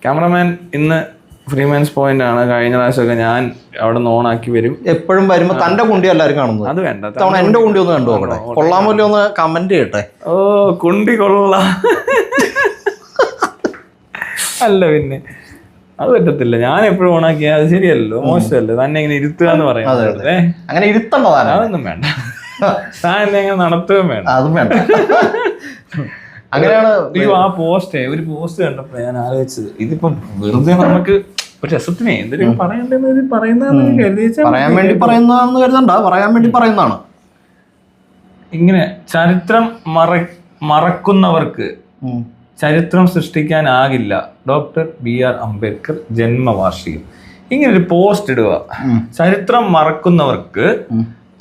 Cameraman ഇന്ന് ഫ്രീമാൻസ് point ആണ്. കഴിഞ്ഞ പ്രാവശ്യമൊക്കെ ഞാൻ അവിടെ നിന്ന് ഓണാക്കി വരും. എപ്പോഴും വരുമ്പോ തന്റെ കുണ്ടി എല്ലാവരും കാണുന്നത്. അത് വേണ്ട, എന്റെ കുണ്ടി ഒന്ന് കണ്ടു നോക്കട്ടെ, കൊള്ളാമല്ലോ ഒന്ന് കമന്റ് ചെയ്യട്ടെ. ഓ കുണ്ടി കൊള്ളാം. അല്ല പിന്നെ അത് പറ്റത്തില്ല, ഞാൻ എപ്പോഴും ഓണാക്കിയാൽ അത് ശരിയല്ലോ, മോശമല്ലേ. തന്നെ ഇങ്ങനെ ഇരുത്തുക എന്ന് പറയുന്നത് അങ്ങനെ ഇരുത്തണ്ടതാണ്. അതൊന്നും വേണ്ട, താൻ എന്നെ ഇങ്ങനെ നടത്തുകയും വേണ്ട, അതും വേണ്ട. അങ്ങനെയാണ്. ആ പോസ്റ്റ് ഒരു പോസ്റ്റ് കണ്ടപ്പോ ഞാൻ ആലോചിച്ചത്, ഇതിപ്പം വെറുതെ നമുക്ക് ഒരു രസത്തിനെ എന്തെങ്കിലും പറയണ്ടെന്ന് പറയാൻ വേണ്ടി പറയുന്നതാണെന്ന് കരുതണ്ട, പറയാൻ വേണ്ടി പറയുന്നതാണ്. ഇങ്ങനെ ചരിത്രം മറക്കുന്നവർക്ക് ചരിത്രം സൃഷ്ടിക്കാനാകില്ല. ഡോക്ടർ BR അംബേദ്കർ ജന്മവാർഷികം. ഇങ്ങനെ ഒരു പോസ്റ്റ് ഇടുക, ചരിത്രം മറക്കുന്നവർക്ക്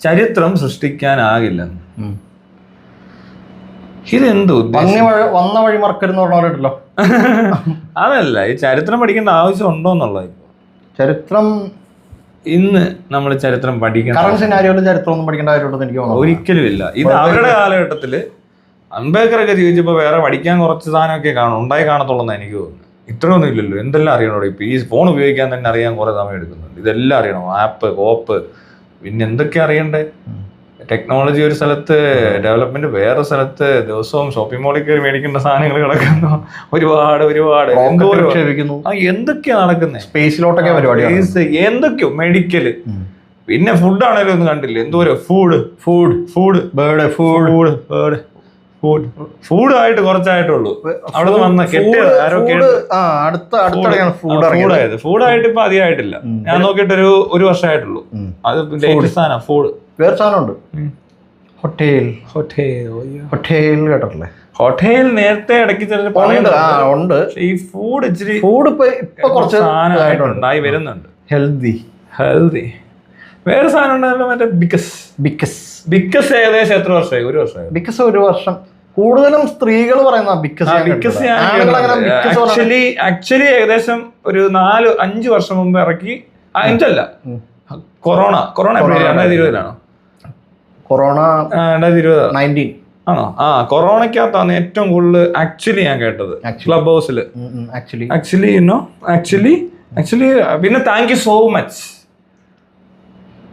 ചരിത്രം സൃഷ്ടിക്കാനാകില്ല. ഇതെന്തോ വന്ന വഴി മറക്കരുന്ന് പറഞ്ഞവരുണ്ടല്ലോ. അതല്ല, ഈ ചരിത്രം പഠിക്കേണ്ട ആവശ്യം ഉണ്ടോ എന്നുള്ളത്. ഇപ്പൊ ചരിത്രം ഇന്ന് നമ്മൾ ചരിത്രം പഠിക്കണം, ചരിത്രം ഒന്നും പഠിക്കേണ്ട കാര്യമുണ്ടെന്ന് എനിക്ക് തോന്നുന്നു. ഒരിക്കലും ഇല്ല. ഇത് അവരുടെ കാലഘട്ടത്തില് അംബേദ്കറൊക്കെ ജീവിച്ചപ്പോ വേറെ പഠിക്കാൻ കുറച്ച് സാധനമൊക്കെ ഉണ്ടായി കാണത്തുള്ളൂ എനിക്ക് തോന്നുന്നു. ഇത്രയൊന്നും ഇല്ലല്ലോ. എന്തെല്ലാം അറിയണോ ഇപ്പൊ? ഈ ഫോൺ ഉപയോഗിക്കാൻ തന്നെ അറിയാൻ കുറെ സമയം എടുക്കുന്നുണ്ട്. ഇതെല്ലാം അറിയണോ? ആപ്പ്, കോപ്പ്, പിന്നെ എന്തൊക്കെ അറിയണ്ടേ? ടെക്നോളജി ഒരു സ്ഥലത്ത്, ഡെവലപ്മെന്റ് വേറെ സ്ഥലത്ത്, ദിവസവും ഷോപ്പിംഗ് മോളിൽ കയറി മേടിക്കേണ്ട സാധനങ്ങൾ കിടക്കുന്നു. ഒരുപാട് എന്തൊക്കെയാ നടക്കുന്നത്? സ്പേസിലോട്ടൊക്കെ പരിപാടി, എന്തൊക്കെയോ മെഡിക്കല്, പിന്നെ ഫുഡ് ആണേലും ഒന്നും കണ്ടില്ല. എന്തോരോ ഫുഡായിട്ട് കുറച്ചായിട്ടുള്ളൂ. അവിടെ വന്ന ഫുഡായിട്ട് ഇപ്പൊ അധികമായിട്ടില്ല. ഞാൻ നോക്കിയിട്ട് ഒരു വർഷമായിട്ടുള്ളൂ. അത് ലേറ്റസ്റ്റ് സാധനം ഫുഡ്. വേറെ സാധനമുണ്ട്, ഹോട്ടൽ കേട്ടിട്ടില്ലേ? ഹോട്ടൽ നേരത്തെ ഇടയ്ക്ക് ഉണ്ട്. ഈ ഫുഡ് ഇച്ചിരി ഇപ്പൊ കുറച്ച് സാധനമായിട്ടുണ്ടായി വരുന്നുണ്ട്. ഹെൽത്തി വേറെ സാധനം ഉണ്ടല്ലോ, മറ്റേ ബിക്കസ് ഏകദേശം എത്ര വർഷമായി? ഒരു വർഷമായി. ബിക്കസ് ഒരു വർഷം. കൂടുതലും സ്ത്രീകൾ പറയുന്ന ആക്ച്വലി ഏകദേശം ഒരു 4-5 വർഷം മുമ്പ് ഇറക്കി. 5 അല്ല, കൊറോണ 2020 കൊറോണ 2020 ആണോ? കൊറോണക്കകത്താണ് ഏറ്റവും കൂടുതൽ ആക്ച്വലി ഞാൻ കേട്ടത് ക്ലബ് ഹൗസിൽ. ആക്ച്വലി പിന്നെ താങ്ക് യു സോ മച്ച്.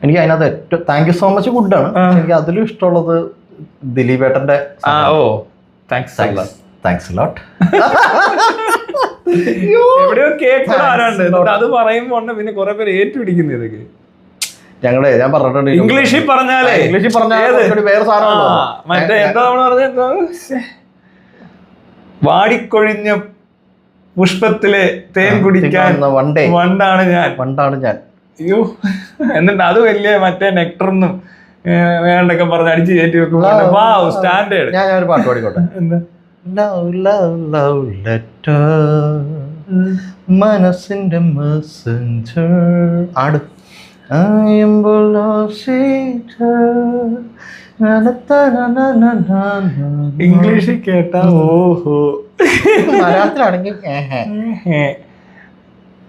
എനിക്ക് അതിനകത്ത് ഏറ്റവും താങ്ക് യു സോ മച്ച് ഗുഡാണ്. എനിക്ക് അതിലും ഇഷ്ടമുള്ളത് ദിലീപേട്ടന്റെ താങ്ക്സ് ലോട്ട്. എവിടെയോ കേൾക്കുന്നുണ്ട്, അത് പറയുമ്പോ പിന്നെ കുറെ പേര് ഏറ്റുപിടിക്കുന്നു. ഇതൊക്കെ ഞാൻ പറഞ്ഞിട്ടുണ്ട്. ഇംഗ്ലീഷിൽ പറഞ്ഞാൽ വേറെ സാധനം മറ്റേ എന്താ നമ്മൾ പറഞ്ഞ വാടിക്കൊഴിഞ്ഞ പുഷ്പത്തിലെ തേൻ കുടിക്കാൻ വണ്ടാണ് ഞാൻ. അയ്യോ, എന്നിട്ട് അത് വലിയ മറ്റേ നെക്ടറൊന്നും വേണ്ടൊക്കെ പറഞ്ഞ് അടിച്ച് കയറ്റി വെക്കും. സ്റ്റാൻഡേർഡ്. ഞാൻ ഒരു പാട്ട് പാടിക്കോട്ടെ. മനസ്സിന്റെ മെസ്സഞ്ചർ ആട് ഇംഗ്ലീഷിൽ കേട്ടാ ഓഹോ, മലയാളത്തിലാണെങ്കിൽ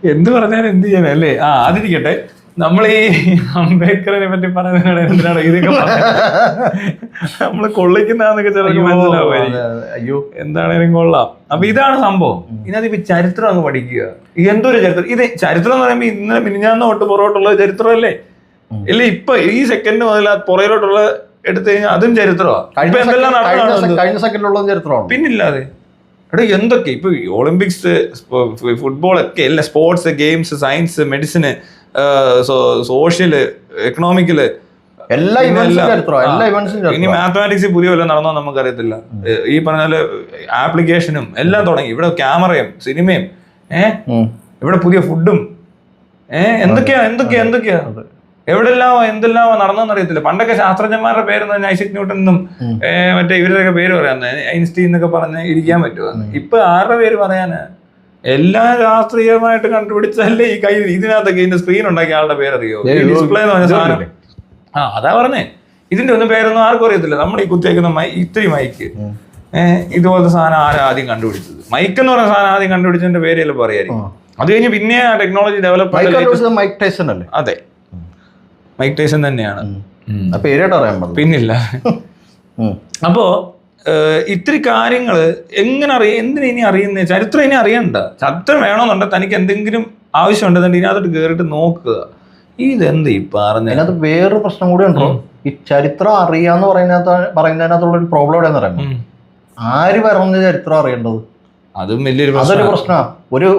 എന്ത് പറഞ്ഞാലും എന്ത് ചെയ്യാനല്ലേ. അതിരിക്കട്ടെ. നമ്മൾ ഈ അംബേദ്കറിനെ പറ്റി പറയുന്നതിനാണ് എന്തിനാണ് ഇതൊക്കെ നമ്മള് കൊള്ളിക്കുന്നതൊക്കെ ചിലർക്ക് മനസ്സിലാവുമായിരിക്കും. അയ്യോ, എന്താണേലും കൊള്ളാം. അപ്പൊ ഇതാണ് സംഭവം. ഇതിനകത്ത് ഇപ്പൊ ചരിത്രം അങ്ങ് പഠിക്കുക. എന്തൊരു ചരിത്രം ഇത്? ചരിത്രം എന്ന് പറയുമ്പോ ഇന്നലെ മിനിഞ്ഞാന്ന് തൊട്ട് പുറകോട്ടുള്ള ചരിത്രമല്ലേ? ഇല്ല, ഇപ്പൊ ഈ സെക്കൻഡ് മുതൽ പുറകിലോട്ടുള്ള എടുത്തു കഴിഞ്ഞാൽ അതും ചരിത്രമാണ്. ഇപ്പൊ എന്തെല്ലാം കഴിഞ്ഞ സെക്കൻഡിലുള്ള ചരിത്രമാണ്. പിന്നില്ലാതെ എന്തൊക്കെ ഇപ്പൊ ഒളിമ്പിക്സ്, ഫുട്ബോൾ ഒക്കെ അല്ല, sports, games, science, medicine, social, economical, ഇനി മാത്തമാറ്റിക്സ് പുതിയ വല്ലതും നടന്നോ നമുക്കറിയത്തില്ല. ഈ പറഞ്ഞ ആപ്ലിക്കേഷനും എല്ലാം തുടങ്ങി. ഇവിടെ ക്യാമറയും സിനിമയും, ഇവിടെ പുതിയ ഫുഡും, എന്തൊക്കെയാ എന്തെല്ലാം നടന്നെന്ന് അറിയത്തില്ല. പണ്ടൊക്കെ ശാസ്ത്രജ്ഞന്മാരുടെ പേര് ഐസക് ന്യൂട്ടനും മറ്റേ ഇവരുടെയൊക്കെ പേര് പറയാന്ന്, ഐൻസ്റ്റീൻ എന്നൊക്കെ പറഞ്ഞ് ഇരിക്കാൻ പറ്റുമോ? ഇപ്പൊ ആരുടെ പേര് പറയാന്? എല്ലാം ശാസ്ത്രീയമായിട്ട് കണ്ടുപിടിച്ചല്ലേ ഈ കൈ. ഇതിനകത്തൊക്കെ ഇതിന്റെ സ്ക്രീൻ ഉണ്ടാക്കിയ ആളുടെ പേരറിയോ? ഡിസ്പ്ലേ എന്ന് പറഞ്ഞ സാധനം. അതാ പറഞ്ഞേ, ഇതിന്റെ ഒന്നും പേരൊന്നും ആർക്കും അറിയത്തില്ല. നമ്മൾ ഈ കുത്തിയേക്കുന്ന ഇത്തിരി മൈക്ക്, ഇതുപോലത്തെ സാധനം ആദ്യം കണ്ടുപിടിച്ചത്? മൈക്ക് എന്ന് പറഞ്ഞ സാധനം ആദ്യം കണ്ടുപിടിച്ചതിന്റെ പേരെല്ലാം പറയായിരിക്കും. അത് കഴിഞ്ഞ് പിന്നെ ടെക്നോളജി ഡെവലപ്പ് അല്ലേ? അതെ, മൈക്ക് ടൈസൺ തന്നെയാണ്. പിന്നില്ല. അപ്പോ ഇത്തിരി കാര്യങ്ങൾ എങ്ങനെ അറിയാം, എന്തിനാ ഇനി അറിയുന്നത്? ചരിത്രം ഇനി അറിയണ്ട. ചരിത്രം വേണമെന്നുണ്ടെങ്കിൽ തനിക്ക് എന്തെങ്കിലും ആവശ്യമുണ്ടെന്നുണ്ടെങ്കിൽ ഇതിനകത്തോട്ട് കയറിയിട്ട് നോക്കുക. ഇതെന്ത് ഈ പറഞ്ഞ അതിനകത്ത് വേറൊരു പ്രശ്നം കൂടി ഉണ്ടോ? ഈ ചരിത്രം അറിയാന്ന് പറയുന്നതിനകത്തുള്ള ഒരു പ്രോബ്ലം എവിടെയാന്ന് പറയുന്നത്, ആര് പറഞ്ഞ ചരിത്രം അറിയേണ്ടത്? അതും വലിയൊരു അതൊരു പ്രശ്നമാണ്.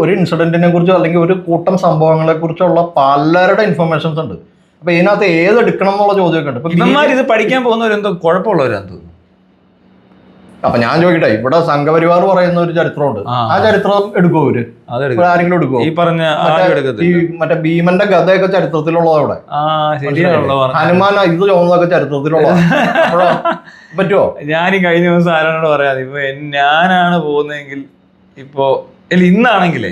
ഒരു ഇൻസിഡന്റിനെ കുറിച്ചോ അല്ലെങ്കിൽ ഒരു കൂട്ടം സംഭവങ്ങളെ കുറിച്ചുള്ള പലരുടെ ഇൻഫർമേഷൻസ് ഉണ്ട്. അപ്പൊ ഇതിനകത്ത് ഏതെടുക്കണം എന്നുള്ള ചോദ്യമൊക്കെ ഉണ്ട്. ഇവന്മാർ ഇത് പഠിക്കാൻ പോകുന്നവരെന്തോ കുഴപ്പമുള്ളവരാന്ന് തോന്നുന്നു. അപ്പൊ ഞാൻ ചോദിക്കട്ടെ, ഇവിടെ സംഘപരിവാർ പറയുന്ന ഒരു ചരിത്രമുണ്ട്, ആ ചരിത്രം എടുക്കുമോ അവര്? ആരെങ്കിലും എടുക്കുമോ? ഈ പറഞ്ഞ ഈ മറ്റേ ഭീമന്റെ കഥയൊക്കെ ചരിത്രത്തിലുള്ളതാ അവിടെ. ഹനുമാൻ ഇത് ചോന്നതൊക്കെ ചരിത്രത്തിലുള്ളതാ. പറ്റുമോ? ഞാൻ ഈ കഴിഞ്ഞ ദിവസം ആരോട് പറയാതെ, ഇപ്പൊ ഞാനാണ് പോകുന്നതെങ്കിൽ ഇപ്പോ ഇന്നാണെങ്കിലേ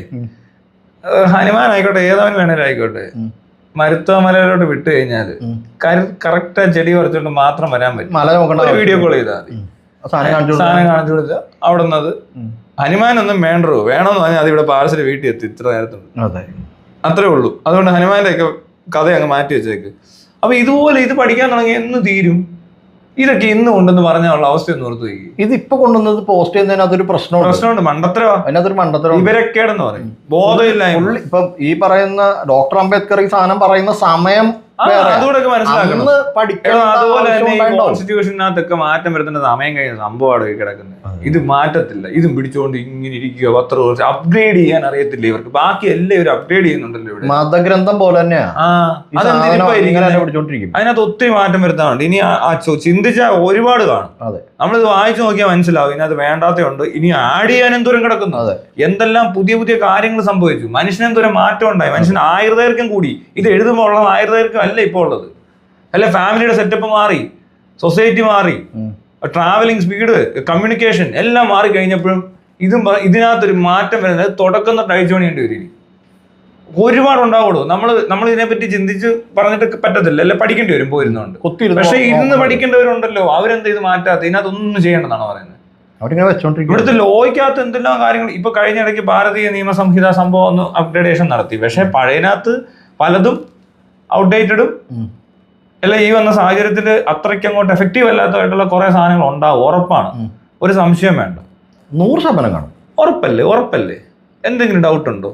ഹനുമാൻ ആയിക്കോട്ടെ, ഏതവൻ വേണേലും ആയിക്കോട്ടെ, മരുത്വമലയിലോട്ട് വിട്ടു കഴിഞ്ഞാല് കറക്റ്റ് ആ ചെടി കുറച്ചോണ്ട് മാത്രം വരാൻ പറ്റും. വീഡിയോ കോൾ ചെയ്താൽ മതി, സാധനം കാണിച്ചു കൊടുത്താൽ അവിടെ നിന്നത് ഹനുമാനൊന്നും വേണ്ടോ, വേണമെന്ന് പറഞ്ഞാൽ അത് ഇവിടെ പാർസൽ വീട്ടിൽ എത്തി ഇത്ര നേരത്തുണ്ട്, അത്രേ ഉള്ളൂ. അതുകൊണ്ട് ഹനുമാന്റെ ഒക്കെ കഥ അങ്ങ് മാറ്റി വെച്ചേക്ക്. അപ്പൊ ഇതുപോലെ ഇത് പഠിക്കാൻ തുടങ്ങി എന്ന് തീരും? ഇതൊക്കെ ഇന്ന് കൊണ്ടെന്ന് പറഞ്ഞുള്ള അവസ്ഥ ഒന്ന് ഓർത്തു വയ്ക്കും. ഇത് ഇപ്പൊ കൊണ്ടുവന്നത് പോസ്റ്റ് ചെയ്യുന്നതിനകത്തൊരു പ്രശ്നമുണ്ട്. മണ്ടത്തരവാ, അതിനകത്തൊരു മണ്ടത്തരം. ഇവരൊക്കെയാണെന്ന് പറയും, ബോധമില്ല. ഇപ്പൊ ഈ പറയുന്ന ഡോക്ടർ അംബേദ്കർ ഈ സാധനം പറയുന്ന സമയം അതുകൂടെ മനസ്സിലാക്കണം. അതുപോലെ തന്നെ ഈ കോൺസ്റ്റിറ്റ്യൂഷനകത്തൊക്കെ മാറ്റം വരുത്തേണ്ട സമയം കഴിഞ്ഞ സംഭവമാണ് കിടക്കുന്നത്. ഇത് മാറ്റത്തില്ല, ഇതും പിടിച്ചുകൊണ്ട് ഇങ്ങനെ ഇരിക്കുക. 10 വർഷം അപ്ഗ്രേഡ് ചെയ്യാൻ അറിയത്തില്ല ഇവർക്ക്. ബാക്കി എല്ലാവരും അപ്ഗ്രേഡ് ചെയ്യുന്നുണ്ടല്ലോ ഇവിടെ. മതഗ്രന്ഥം പോലെ തന്നെയാ. അതിനകത്ത് ഒത്തിരി മാറ്റം വരുത്താനുണ്ട്. ഇനി ചിന്തിച്ചാൽ ഒരുപാട് കാണും. നമ്മളിത് വായിച്ചു നോക്കിയാൽ മനസ്സിലാവും ഇതിനകത്ത് വേണ്ടാത്തതുണ്ട്. ഇനി ആഡ് ചെയ്യാൻ എന്തോരം കിടക്കുന്നു, എന്തെല്ലാം പുതിയ പുതിയ കാര്യങ്ങൾ സംഭവിച്ചു. മനുഷ്യന് എന്തോരം മാറ്റം ഉണ്ടായി. മനുഷ്യൻ ആയുർദൈർഘ്യം കൂടി. ഇത് എഴുതുമ്പോൾ ഉള്ള ആയുർദൈർഘ്യം അല്ല ഇപ്പോൾ ഉള്ളത്. അല്ല, ഫാമിലിയുടെ സെറ്റപ്പ് മാറി, സൊസൈറ്റി മാറി, ട്രാവലിംഗ് സ്പീഡ്, കമ്മ്യൂണിക്കേഷൻ എല്ലാം മാറി കഴിഞ്ഞപ്പോഴും ഇതിനകത്തൊരു മാറ്റം വരുന്നത് തുടക്കം തൊട്ട് അഴിച്ചു പണിയേണ്ടി വരും. ഒരുപാടുണ്ടാവുള്ളൂ. നമ്മൾ ഇതിനെപ്പറ്റി ചിന്തിച്ച് പറഞ്ഞിട്ട് പറ്റത്തില്ല, അല്ലെ പഠിക്കേണ്ടി വരും പോയിരുന്നുണ്ട്. പക്ഷെ ഇരുന്ന് പഠിക്കേണ്ടവരുണ്ടല്ലോ, അവരെന്താ ഇത് മാറ്റാത്ത? ഇതിനകത്തൊന്നും ചെയ്യേണ്ടതാണ് പറയുന്നത്. ഇവിടുത്തെ ലോയ്ക്കകത്ത് എന്തെല്ലാം കാര്യങ്ങൾ. ഇപ്പൊ കഴിഞ്ഞ ഇടയ്ക്ക് ഭാരതീയ നിയമസംഹിത സംഭവം ഒന്ന് അപ്ഗ്രേഡേഷൻ നടത്തി. പക്ഷെ പഴയതിനകത്ത് പലതും ഔട്ട്ഡേറ്റഡും അല്ല. ഈ വന്ന സാഹചര്യത്തിൽ അത്രയ്ക്ക് അങ്ങോട്ട് എഫക്റ്റീവ് അല്ലാത്തതായിട്ടുള്ള കുറെ സാധനങ്ങൾ ഉണ്ടാവും, ഉറപ്പാണ്. ഒരു സംശയം വേണ്ട. 100% കാണും. ഉറപ്പല്ലേ? എന്തെങ്കിലും ഡൗട്ട് ഉണ്ടോ?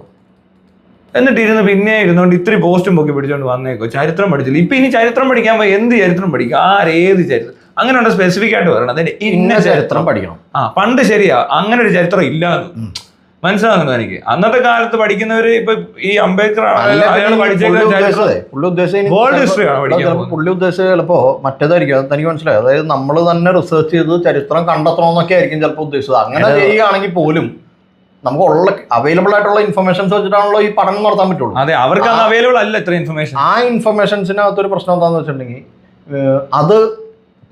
എന്നിട്ട് പിന്നെ ഇരുന്നുകൊണ്ട് ഇത്തിരി പോസ്റ്റും പൊക്കി പിടിച്ചോണ്ട് വന്നേക്കോ. ചരിത്രം പഠിച്ചില്ല. ഇപ്പൊ ഇനി ചരിത്രം പഠിക്കാൻ പോയി എന്ത് ചരിത്രം പഠിക്കും? ആരേത് ചരിത്രം? അങ്ങനെയുള്ള സ്പെസിഫിക് ആയിട്ട് പറയണം. അതിന്റെ ഇന്ന ചരിത്രം പഠിക്കണം. പണ്ട് ശരിയാ, അങ്ങനെ ഒരു ചരിത്രം ഇല്ലാന്ന് മനസ്സിലാകുന്നു എനിക്ക്. അന്നത്തെ കാലത്ത് പഠിക്കുന്നവര് ഇപ്പൊ ഈ അംബേദ്കർ പുള്ളി ഉദ്ദേശിച്ചത് ചിലപ്പോ മറ്റേതായിരിക്കും. തനിക്ക് മനസ്സിലായി. അതായത് നമ്മൾ തന്നെ റിസർച്ച് ചെയ്ത് ചരിത്രം കണ്ടെത്തണമെന്നൊക്കെ ആയിരിക്കും ചിലപ്പോൾ ഉദ്ദേശിച്ചത്. അങ്ങനെ ചെയ്യുകയാണെങ്കിൽ പോലും നമുക്ക് അവൈലബിൾ ആയിട്ടുള്ള ഇൻഫർമേഷൻസ് വെച്ചിട്ടാണല്ലോ ഈ പഠനം നടത്താൻ പറ്റുള്ളൂ. അതെ, അവർക്ക് അവൈലബിൾ അല്ല ഇത്ര ഇൻഫർമേഷൻ. ആ ഇൻഫർമേഷൻസിനകത്തൊരു പ്രശ്നം എന്താന്ന് വെച്ചിട്ടുണ്ടെങ്കിൽ അത്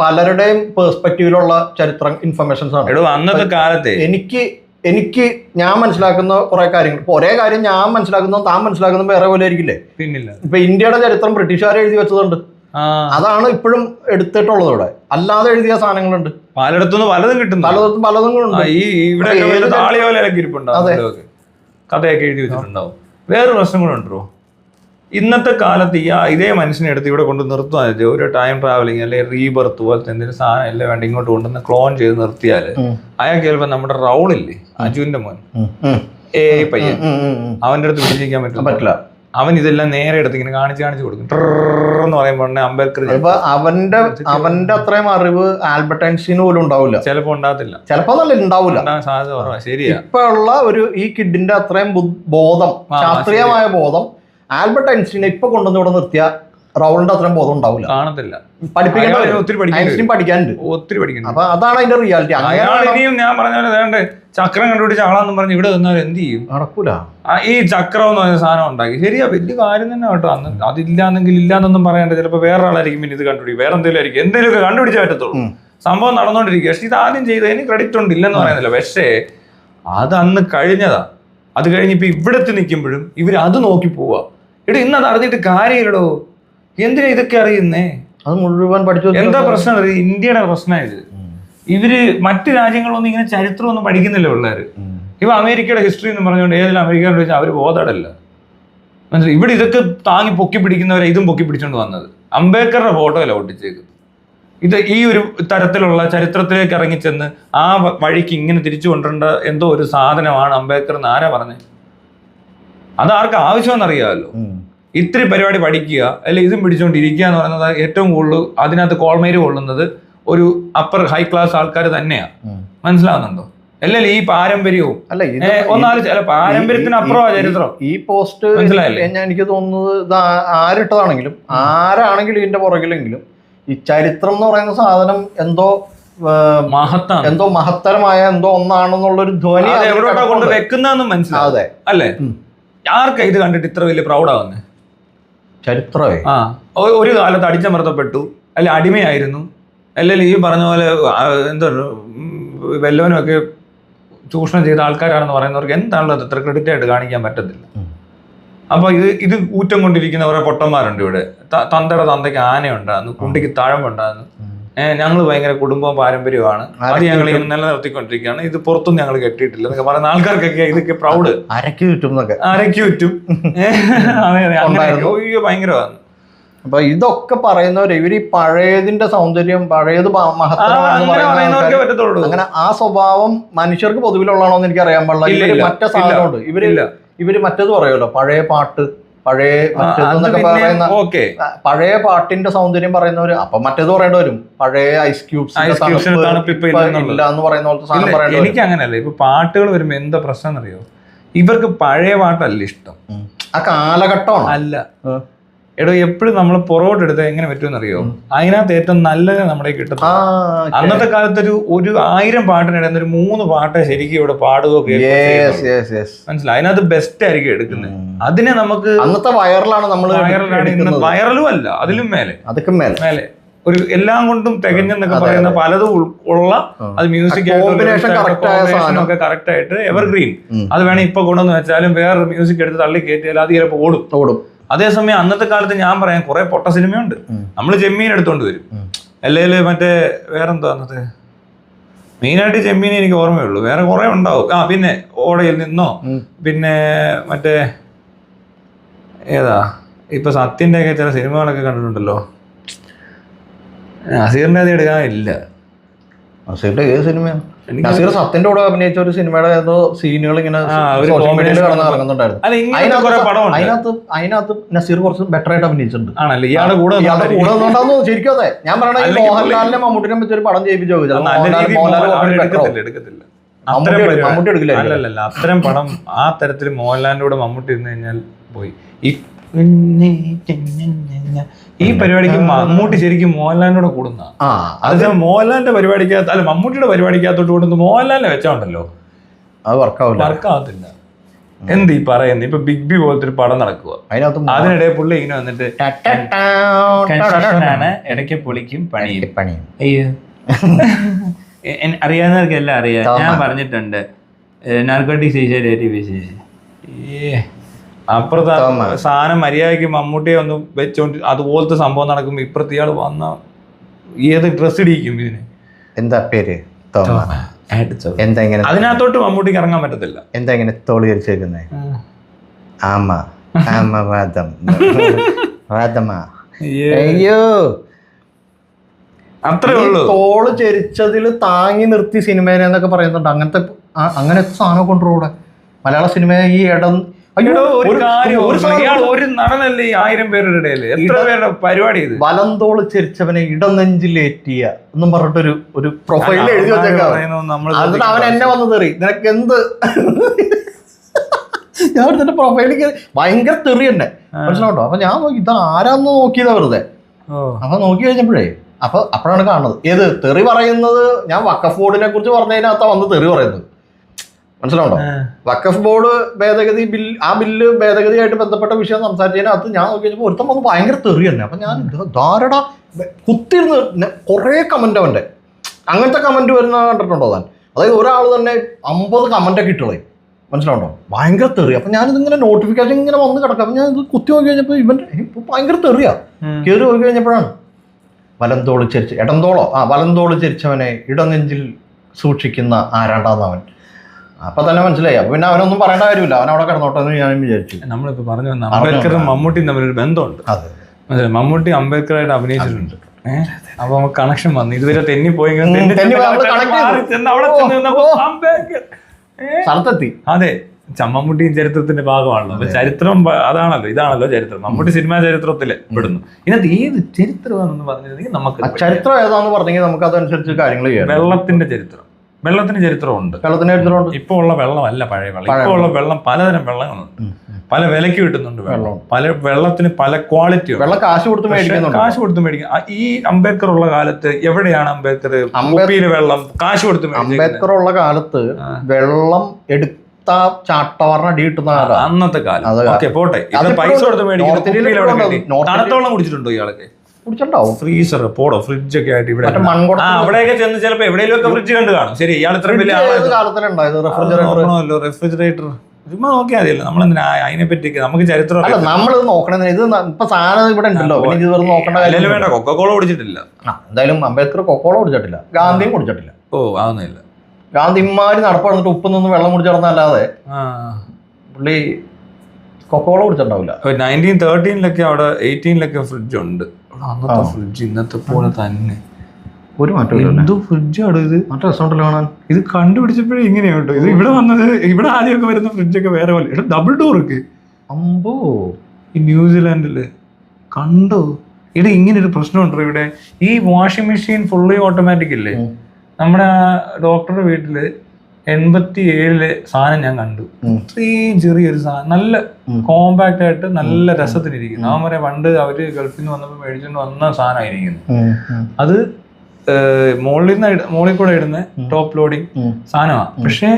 പലരുടെയും പെർസ്പെക്റ്റീവിലുള്ള ചരിത്രം ഇൻഫർമേഷൻസ് ആണ്. അന്നത്തെ കാലത്തെ എനിക്ക് ഞാൻ മനസ്സിലാക്കുന്ന കുറെ കാര്യങ്ങൾ, ഇപ്പൊ ഒരേ കാര്യം ഞാൻ മനസ്സിലാക്കുന്നതും താൻ മനസ്സിലാക്കുന്നതും വേറെ പോലെ ആയിരിക്കില്ലേ? പിന്നില്ല. ഇപ്പൊ ഇന്ത്യയുടെ ചരിത്രം ബ്രിട്ടീഷുകാർ എഴുതി വെച്ചതുണ്ട്, അതാണ് ഇപ്പോഴും എടുത്തിട്ടുള്ളത്. ഇവിടെ അല്ലാതെ എഴുതിയ സാധനങ്ങളുണ്ട്, പലയിടത്തുനിന്ന് പലതും കിട്ടും, പലതും കഥയൊക്കെ എഴുതി വെച്ചിട്ടുണ്ടാവും. വേറൊരു പ്രശ്നം കൂടെ ഉണ്ടോ? ഇന്നത്തെ കാലത്ത് ഇതേ മനുഷ്യനെ എടുത്ത് ഇവിടെ കൊണ്ട് നിർത്തുവാൻ ഒരു ടൈം ട്രാവലിംഗ് അല്ലെങ്കിൽ റീബർത്ത് പോലത്തെ എന്തെങ്കിലും സാധനം എല്ലാം വേണ്ട ഇങ്ങോട്ട് കൊണ്ടുവന്ന് ക്ലോൺ ചെയ്ത് നിർത്തിയാല് അയാൾക്ക് ചിലപ്പോ നമ്മുടെ റൗളില്ലേ, അജുവിന്റെ മോൻ, പയ്യൻ, അവന്റെ അടുത്ത് വിളിച്ചിരിക്കാൻ പറ്റില്ല. അവൻ ഇതെല്ലാം നേരെ എടുത്ത് ഇങ്ങനെ കാണിച്ചു കൊടുക്കും. എന്ന് പറയുമ്പോൾ അംബേദ്കർ അവന്റെ അത്രയും അറിവ് ആൽബർട്ട് ഐൻസ്റ്റീന് പോലും ഉണ്ടാവില്ല. ചിലപ്പോ ഉണ്ടാകത്തില്ല, ചിലപ്പോ നല്ല ഉണ്ടാവില്ല, സാധ്യത കുറവാ. ശരിയാ. ഇപ്പൊ ഉള്ള ഈ കിഡിന്റെ അത്രയും ബോധം, ശാസ്ത്രീയമായ ബോധം ആൽബർട്ട് ഐൻസ്റ്റീനെ ഇപ്പൊ കൊണ്ടുവന്ന് ഇവിടെ നിർത്തിയ റൗളിന്റെ അത്രയും ബോധം ഉണ്ടാവില്ല, കാണത്തില്ല. ഒത്തിരി പഠിക്കാനുണ്ട്. അപ്പൊ അതാണ് അതിന്റെ റിയാലിറ്റി. ഇനിയും ഞാൻ പറഞ്ഞ പോലെ വേണ്ടേ ചക്രം കണ്ടുപിടിച്ച ആളാന്ന് പറഞ്ഞ് ഇവിടെ നിന്നാൽ എന്ത് ചെയ്യും? നടക്കൂല. ഈ ചക്രം എന്ന് പറഞ്ഞ സാധനം ഉണ്ടാക്കി, ശരിയാ, വലിയ കാര്യം തന്നെ കേട്ടോ. അന്ന് അതില്ലാന്നെങ്കിൽ ഇല്ലാന്നൊന്നും പറയണ്ട. ചിലപ്പോൾ വേറെ ആളായിരിക്കും പിന്നെ ഇത് കണ്ടുപിടിക്കും, വേറെ എന്തെങ്കിലും ആയിരിക്കും, എന്തെങ്കിലുമൊക്കെ കണ്ടുപിടിച്ചാൽ പറ്റത്തുള്ളൂ. സംഭവം നടന്നുകൊണ്ടിരിക്കുക. പക്ഷെ ഇത് ആദ്യം ചെയ്തതിന് ക്രെഡിറ്റ് ഉണ്ട്, ഇല്ലെന്ന് പറയുന്നില്ല. പക്ഷേ അത് അന്ന് കഴിഞ്ഞതാ. അത് കഴിഞ്ഞ് ഇപ്പൊ ഇവിടത്ത് നിൽക്കുമ്പോഴും ഇവർ അത് നോക്കി പോവാ. ഇവിടെ ഇന്നത് അറിഞ്ഞിട്ട് കാര്യമില്ലടോ, എന്തിനാ ഇതൊക്കെ അറിയുന്നേ? അത് മുഴുവൻ പഠിച്ചു. എന്താ പ്രശ്നം? ഇന്ത്യയുടെ പ്രശ്നമായത്. ഇവര് മറ്റു രാജ്യങ്ങളൊന്നും ഇങ്ങനെ ചരിത്രമൊന്നും പഠിക്കുന്നില്ല പിള്ളേർ. ഇപ്പൊ അമേരിക്കയുടെ ഹിസ്റ്ററി എന്ന് പറഞ്ഞുകൊണ്ട് ഏതെങ്കിലും അമേരിക്കയിൽ വെച്ചാൽ അവർ ബോധമല്ല. മനസ്സിലായി? ഇവിടെ ഇതൊക്കെ താങ്ങി പൊക്കി പിടിക്കുന്നവരെ ഇതും പൊക്കി പിടിച്ചോണ്ട് വന്നത്. അംബേദ്കറുടെ ഫോട്ടോ അല്ല ഒട്ടിച്ചേക്ക്. ഇത് ഈ ഒരു തരത്തിലുള്ള ചരിത്രത്തിലേക്ക് ഇറങ്ങിച്ചെന്ന് ആ വഴിക്ക് ഇങ്ങനെ തിരിച്ചു കൊണ്ടുവരേണ്ട എന്തോ ഒരു സാധനമാണ് അംബേദ്കർ എന്ന് ആരാ പറഞ്ഞത്? അതാർക്ക് ആവശ്യമെന്നറിയാമല്ലോ. ഇത്തിരി പരിപാടി പഠിക്കുക അല്ലെ ഇതും പിടിച്ചുകൊണ്ടിരിക്കുക എന്ന് പറയുന്നത് ഏറ്റവും കൂടുതൽ അതിനകത്ത് കോൾമേര് കൊള്ളുന്നത് ഒരു അപ്പർ ഹൈ ക്ലാസ് ആൾക്കാർ തന്നെയാണ്. മനസ്സിലാവുന്നുണ്ടോ? അല്ലല്ലേ ഈ പാരമ്പര്യവും പാരമ്പര്യത്തിന് അപ്പുറമാണ് ചരിത്രം. ഈ പോസ്റ്റ് എനിക്ക് തോന്നുന്നത് ഇത് ആരിട്ടതാണെങ്കിലും ആരാണെങ്കിലും ഇതിന്റെ പുറകിലെങ്കിലും ഈ ചരിത്രം എന്ന് പറയുന്ന സാധനം എന്തോ മഹത്തരമായ എന്തോ ഒന്നാണെന്നുള്ളൊരു ധ്വനി എവിടോട്ടാ കൊണ്ട് വെക്കുന്നതെന്നും മനസ്സിലാവും. അല്ലേ? ആർക്കാ ഇത് കണ്ടിട്ട് ഇത്ര വലിയ പ്രൗഡാവുന്നത്? ചരിത്രമേ ഒരു കാലത്ത് അടിച്ചമർത്തപ്പെട്ടു, അല്ലെ അടിമയായിരുന്നു, അല്ലെങ്കിൽ ഈ പറഞ്ഞ പോലെ എന്താ വല്ലവനുമൊക്കെ ചൂഷണം ചെയ്ത ആൾക്കാരാണെന്ന് പറയുന്നവർക്ക് എന്താണുള്ളത് ഇത്ര ക്രെഡിറ്റ് ആയിട്ട് കാണിക്കാൻ പറ്റത്തില്ല. അപ്പൊ ഇത് ഊറ്റം കൊണ്ടിരിക്കുന്ന കുറെ പൊട്ടന്മാരുണ്ട് ഇവിടെ. തന്തയുടെ തന്തയ്ക്ക് ആനയുണ്ടായിരുന്നു, കുണ്ടിക്ക് തഴമ്പുണ്ടായിരുന്നു, ഞങ്ങൾ ഭയങ്കര കുടുംബവും പാരമ്പര്യമാണ്, അത് ഞങ്ങൾ ഇങ്ങനെ നിലനിർത്തിക്കൊണ്ടിരിക്കുകയാണ്, ഇത് പുറത്തൊന്നും ഞങ്ങൾ കെട്ടിയിട്ടില്ല എന്നൊക്കെ പറയുന്ന ആൾക്കാർക്കൊക്കെ ഇതൊക്കെ പ്രൗഡ്. അരക്ക് ചുറ്റും ഭയങ്കരമാണ്. അപ്പൊ ഇതൊക്കെ പറയുന്നവര് ഇവര് ഈ പഴയതിന്റെ സൗന്ദര്യം പഴയത് അങ്ങനെ ആ സ്വഭാവം മനുഷ്യർക്ക് പൊതുവിലുള്ളതാണോ എന്ന് എനിക്ക് അറിയാൻ പാടില്ല. ഇവര് മറ്റേ സാധനമുണ്ട്, ഇവര് മറ്റേത് പറയുമല്ലോ, പഴയ പാട്ട് പഴയ മറ്റേതെന്നൊക്കെ പറയുന്ന പഴയ പാട്ടിന്റെ സൗന്ദര്യം പറയുന്നവര് അപ്പൊ മറ്റേത് പറയേണ്ടി വരും. പഴയ ഐസ് ക്യൂബ്സ് ഇല്ല എന്ന് പറയുന്ന പോലത്തെ സാധനം പറയേണ്ടി വരും. എനിക്ക് അങ്ങനെയല്ല. ഇപ്പൊ പാട്ടുകൾ വരുമ്പോ എന്താ പ്രശ്നം എന്നറിയോ? ഇവർക്ക് പഴയ പാട്ടല്ല ഇഷ്ടം, ആ കാലഘട്ടമാണ്. അല്ല എടോ, എപ്പോഴും നമ്മൾ പുറകോട്ട് എടുത്താൽ എങ്ങനെ പറ്റുമെന്നറിയോ? അതിനകത്ത് ഏറ്റവും നല്ലത് നമ്മുടെ കിട്ടും. അന്നത്തെ കാലത്ത് ഒരു 1000 പാട്ടിനിടയിൽ ഒരു 3 പാട്ട് ശരിക്കും ഇവിടെ പാടുകയോ മനസ്സിലായി. അതിനകത്ത് ബെസ്റ്റ് ആയിരിക്കും എടുക്കുന്നത്. അതിനെ നമുക്ക് അന്നത്തെ വൈറലാണ് നമ്മൾ വൈറലും അല്ല, അതിലും മേലെ മേലെ ഒരു എല്ലാം കൊണ്ടും തികഞ്ഞെന്നൊക്കെ പറയുന്ന പലതും ഉള്ള അത് മ്യൂസിക് ആയിട്ട് കറക്റ്റ് ആയിട്ട് എവർഗ്രീൻ. അത് വേണേ ഇപ്പൊ കൊണ്ടെന്ന് വെച്ചാലും വേറൊരു മ്യൂസിക് എടുത്ത് തള്ളി കയറ്റിയാൽ അത് ചിലപ്പോൾ ഓടും. അതേസമയം അന്നത്തെ കാലത്ത് ഞാൻ പറയാം കുറെ പൊട്ട സിനിമയുണ്ട്. നമ്മൾ ചെമ്മീൻ എടുത്തോണ്ട് വരും, അല്ലെങ്കിൽ മറ്റേ വേറെന്തോ അന്നത്തെ മെയിനായിട്ട് ചെമ്മീൻ എനിക്ക് ഓർമ്മയുള്ളൂ, വേറെ കുറെ ഉണ്ടാവും. പിന്നെ ഓടയിൽ നിന്നോ, പിന്നെ മറ്റേ ഏതാ ഇപ്പൊ സത്യന്റെ ഒക്കെ ചില സിനിമകളൊക്കെ കണ്ടിട്ടുണ്ടല്ലോ. നസീറിന്റെ അത് എടുക്കാനില്ല. നസീറിന്റെ ഏത് സിനിമയാണ്? നസീർ സത്യന്റെ കൂടെ അഭിനയിച്ച ഒരു സിനിമയുടെ ഏതോ സീനുകൾ ഇങ്ങനെ ഇറങ്ങുന്നുണ്ടായിരുന്നു. അതിനകത്ത് നസീർ കുറച്ച് ബെറ്റർ ആയിട്ട് അഭിനയിച്ചിട്ടുണ്ട്. ഇയാളുടെ കൂടെ ശരിക്കും അതെ ഞാൻ പറയണ മോഹൻലാലിനെ മമ്മൂട്ടിനെ വെച്ച് ഒരു പടം ചെയ്യിപ്പിച്ചോ? മമ്മൂട്ടി എടുക്കില്ല. അല്ലല്ല, അത്തരം പടം ആ തരത്തിൽ മോഹൻലാലിന്റെ കൂടെ മമ്മൂട്ടി ഇരുന്ന് കഴിഞ്ഞാൽ പോയി. ഈ പരിപാടിക്ക് മമ്മൂട്ടി ശരിക്കും മോഹൻലാലിനോട് കൂടുന്ന അത് മോഹൻലാലിന്റെ പരിപാടിക്കകത്ത് അല്ല മമ്മൂട്ടിയുടെ പരിപാടിക്കകത്തോട്ട് കൂടുന്നു. മോഹൻലാലിനെ വെച്ചോണ്ടല്ലോ അത് വർക്കാവത്തില്ല. എന്ത് ഈ പറയുന്നത്? ഇപ്പൊ ബിഗ് ബി പോലത്തെ ഒരു പടം നടക്കുക, അതിനിടെ പുള്ളി ഇങ്ങനെ വന്നിട്ട് ഇടയ്ക്ക് പൊളിക്കും പണിയും. അയ്യോ അറിയാവുന്നവർക്കെല്ലാം അറിയാം. ഞാൻ പറഞ്ഞിട്ടുണ്ട് നാർക്കോട്ടിക്സ് അപ്പുറത്തെ സാധനം മര്യാദയ്ക്ക് മമ്മൂട്ടിയെ ഒന്ന് വെച്ചോണ്ട് അതുപോലത്തെ സംഭവം നടക്കുമ്പോ ഇപ്പുറത്തെ ഇയാൾ വന്ന ഏത് ഡ്രസ് ഇടിക്കും ഇതിന്? എന്താ പേര്? അതിനകത്തോട്ട് മമ്മൂട്ടിക്ക് ഇറങ്ങാൻ പറ്റത്തില്ല. എന്താ ഇങ്ങനെ തോളി ധരിച്ചേക്കുന്നേ? അയ്യോ അത്രേ ഉള്ളൂ. തോള് ചരിച്ചതിൽ താങ്ങി നിർത്തി സിനിമേനെ എന്നൊക്കെ പറയുന്നുണ്ട്. അങ്ങനത്തെ സാധനം കൊണ്ടുകൂടെ മലയാള സിനിമ ഈ ഇടം ഒരു നടനല്ലേ 1000 പേരുടെ ഇടയില് എത്ര പേരുടെ പരിപാടി ഇത്? വലന്തോള് ചരിച്ചവനെ ഇടനെഞ്ചിലേറ്റിയ എന്നും പറഞ്ഞിട്ടൊരു ഒരു പ്രൊഫൈലിൽ എഴുതി വെച്ചേക്കാം. അവൻ എന്നെ വന്ന് തെറി, നിനക്ക് എന്ത്? ഞാൻ എടുത്തിട്ട് പ്രൊഫൈലിൽ ഭയങ്കര തെറി തന്നെ മനസ്സിലാട്ടോ. അപ്പൊ ഞാൻ നോക്കി ഇത് ആരാന്ന് നോക്കിയതാ വെറുതെ. അപ്പൊ നോക്കി കഴിഞ്ഞപ്പോഴേ അപ്പോഴാണ് കാണുന്നത് ഏത് തെറി പറയുന്നത്. ഞാൻ വഖഫ് ബോർഡിനെ കുറിച്ച് പറഞ്ഞതിനകത്താ വന്ന് തെറി പറയുന്നത്. മനസ്സിലാവണ്ടോ? വഖഫ് ബോർഡ് ഭേദഗതി ബില്ല് ഭേദഗതിയായിട്ട് ബന്ധപ്പെട്ട വിഷയം സംസാരിച്ചതിനകത്ത് ഞാൻ നോക്കി കഴിഞ്ഞപ്പോൾ ഒരുത്തം വന്ന് ഭയങ്കര തെറി തന്നെ. അപ്പൊ ഞാൻ ധാരടാ കുത്തിരുന്ന് കുറെ കമന്റ് അവന്റെ അങ്ങനത്തെ കമന്റ് വരുന്ന കണ്ടിട്ടുണ്ടോ താൻ? അതായത് ഒരാൾ തന്നെ 50 കമന്റൊക്കെ ഇട്ടുള്ളേ. മനസ്സിലാവണ്ടോ? ഭയങ്കര തെറി. അപ്പൊ ഞാനിതിങ്ങനെ നോട്ടിഫിക്കേഷൻ ഇങ്ങനെ വന്ന് കിടക്കാം. അപ്പൊ ഞാൻ ഇത് കുത്തി നോക്കി കഴിഞ്ഞപ്പോ ഇവന്റെ ഭയങ്കര തെറിയാ. കയറി നോക്കി കഴിഞ്ഞപ്പോഴാണ് വലന്തോള് ചരിച്ച് വലന്തോള് ചരിച്ചവനെ ഇടനെഞ്ചിൽ സൂക്ഷിക്കുന്ന ആരാണ്ടാന്നവൻ. അപ്പൊ തന്നെ മനസ്സിലായി. അപ്പൊ പിന്നെ അവനൊന്നും പറയേണ്ട കാര്യമില്ല, അവൻ അവിടെ കിടന്നോട്ടെ എന്ന് ഞാൻ വിചാരിച്ചു. നമ്മളിപ്പോ പറഞ്ഞു അംബേദ്കറും മമ്മൂട്ടിയും തമ്മിലൊരു ബന്ധമുണ്ട്. മമ്മൂട്ടി അംബേദ്കറായിട്ട് അഭിനയിച്ചിട്ടുണ്ട്. അപ്പൊ കണക്ഷൻ വന്നു. ഇതുവരെ തെന്നി പോയി അതെ, ചമ്മമ്മൂട്ടിയും ചരിത്രത്തിന്റെ ഭാഗമാണല്ലോ. അപ്പൊ ചരിത്രം ഇതാണല്ലോ ചരിത്രം. മമ്മൂട്ടി സിനിമാ ചരിത്രത്തില് പെടുന്നു. ഇതിനകത്ത് ഏത് ചരിത്രമാണെന്ന് പറഞ്ഞിരുന്നെങ്കിൽ നമുക്ക് ചരിത്രം ഏതാന്ന് പറഞ്ഞെങ്കിൽ നമുക്ക് അതനുസരിച്ച് കാര്യങ്ങൾ ചെയ്യാം. വെള്ളത്തിന്റെ ചരിത്രമുണ്ട്. വെള്ളത്തിന് ചരിത്രമുണ്ട്. ഇപ്പൊ ഉള്ള വെള്ളമല്ല പഴയ വെള്ളം. ഇപ്പൊ ഉള്ള വെള്ളം പലതരം വെള്ളങ്ങളുണ്ട്. പല വിലക്ക് കിട്ടുന്നുണ്ട് വെള്ളം. പല വെള്ളത്തിന് പല ക്വാളിറ്റി ഉണ്ട്. വെള്ളം കാശ് കൊടുത്ത് മേടിക്കും. ഈ അംബേദ്കർ ഉള്ള കാലത്ത് എവിടെയാണ് അംബേദ്കർ വെള്ളം കാശ് കൊടുത്ത് അംബേദ്കർ ഉള്ള കാലത്ത് വെള്ളം ചാട്ടവാറിന് അടി കിട്ടുന്ന അന്നത്തെ കാലം. പോട്ടെ, പൈസ കൊടുത്ത് മേടിക്കും. തണുത്തോളം കുടിച്ചിട്ടുണ്ടോ ഇയാളൊക്കെ? കുടിച്ചിട്ടുണ്ടാവും. ഫ്രീസർ പോടോ ഫ്രിഡ്ജ് ഒക്കെ ആയിട്ട് ഇവിടെ അവിടെയൊക്കെ ചെന്ന് ചിലപ്പോ എവിടെയെങ്കിലും ഫ്രിഡ്ജ് കണ്ട് കാണും. ശരി, ഇയാൾ ഇത്ര വലിയ റെഫ്രിജറേറ്റർ ചുമ്മാ നോക്കിയാൽ മതിയല്ലോ. നമ്മളെന്തിനാ അതിനെ പറ്റി നമുക്ക് ചരിത്രം നമ്മളിത് നോക്കണേ. ഇത് ഇപ്പൊ സാധനം ഇവിടെ ഉണ്ടല്ലോ, ഇത് നോക്കേണ്ട കാര്യം വേണ്ട. കൊക്കക്കോള കുടിച്ചിട്ടില്ല എന്തായാലും. അംബേദ്കർ കൊക്കോള കുടിച്ചിട്ടില്ല, ഗാന്ധിയും കുടിച്ചിട്ടില്ല. ആവുന്നില്ല. ഗാന്ധിമാര് നടപ്പടന്നിട്ട് ഉപ്പ് നിന്ന് വെള്ളം കുടിച്ചിടന്നല്ലാതെ പുള്ളി കൊക്കോള കുടിച്ചിട്ടുണ്ടാവില്ല. 1913 അവിടെ 18 ഫ്രിഡ്ജ് ഉണ്ട്. അന്നത്തെ ഫ്രിഡ്ജ് ഇന്നത്തെ പോലെ തന്നെ ഒരു മാറ്റം. എന്തോ ഫ്രിഡ്ജാണ് ഇത്. മറ്റേ റെസ്റ്റോറൻറ്റിൽ കാണാൻ ഇത് കണ്ടുപിടിച്ചപ്പോഴേ ഇങ്ങനെയാട്ടോ. ഇത് ഇവിടെ വന്നത്, ഇവിടെ ആദ്യമൊക്കെ വരുന്ന ഫ്രിഡ്ജൊക്കെ വേറെ പോലെ. ഇവിടെ ഡബിൾ ഡോർക്ക്. അമ്പോ, ഈ ന്യൂസിലാൻഡില് കണ്ടോ? ഇവിടെ ഇങ്ങനെ ഒരു പ്രശ്നമുണ്ടോ ഇവിടെ? ഈ വാഷിംഗ് മെഷീൻ ഫുള്ളി ഓട്ടോമാറ്റിക് ഇല്ലേ? നമ്മുടെ ഡോക്ടറുടെ വീട്ടില് 87 സാധനം ഞാൻ കണ്ടു. ഇത്രയും ചെറിയൊരു സാധനം, നല്ല കോമ്പാക്ട് ആയിട്ട് നല്ല രസത്തിലിരിക്കുന്നു. അവൻ പറയാം പണ്ട് അവര് ഗൾഫിൽ നിന്ന് വന്നപ്പോൾ മേടിച്ചുകൊണ്ട് വന്ന സാധനമായിരിക്കുന്നു. അത് മുകളിൽ കൂടെ ഇടുന്ന ടോപ്പ് ലോഡിങ് സാധനമാണ്. പക്ഷെ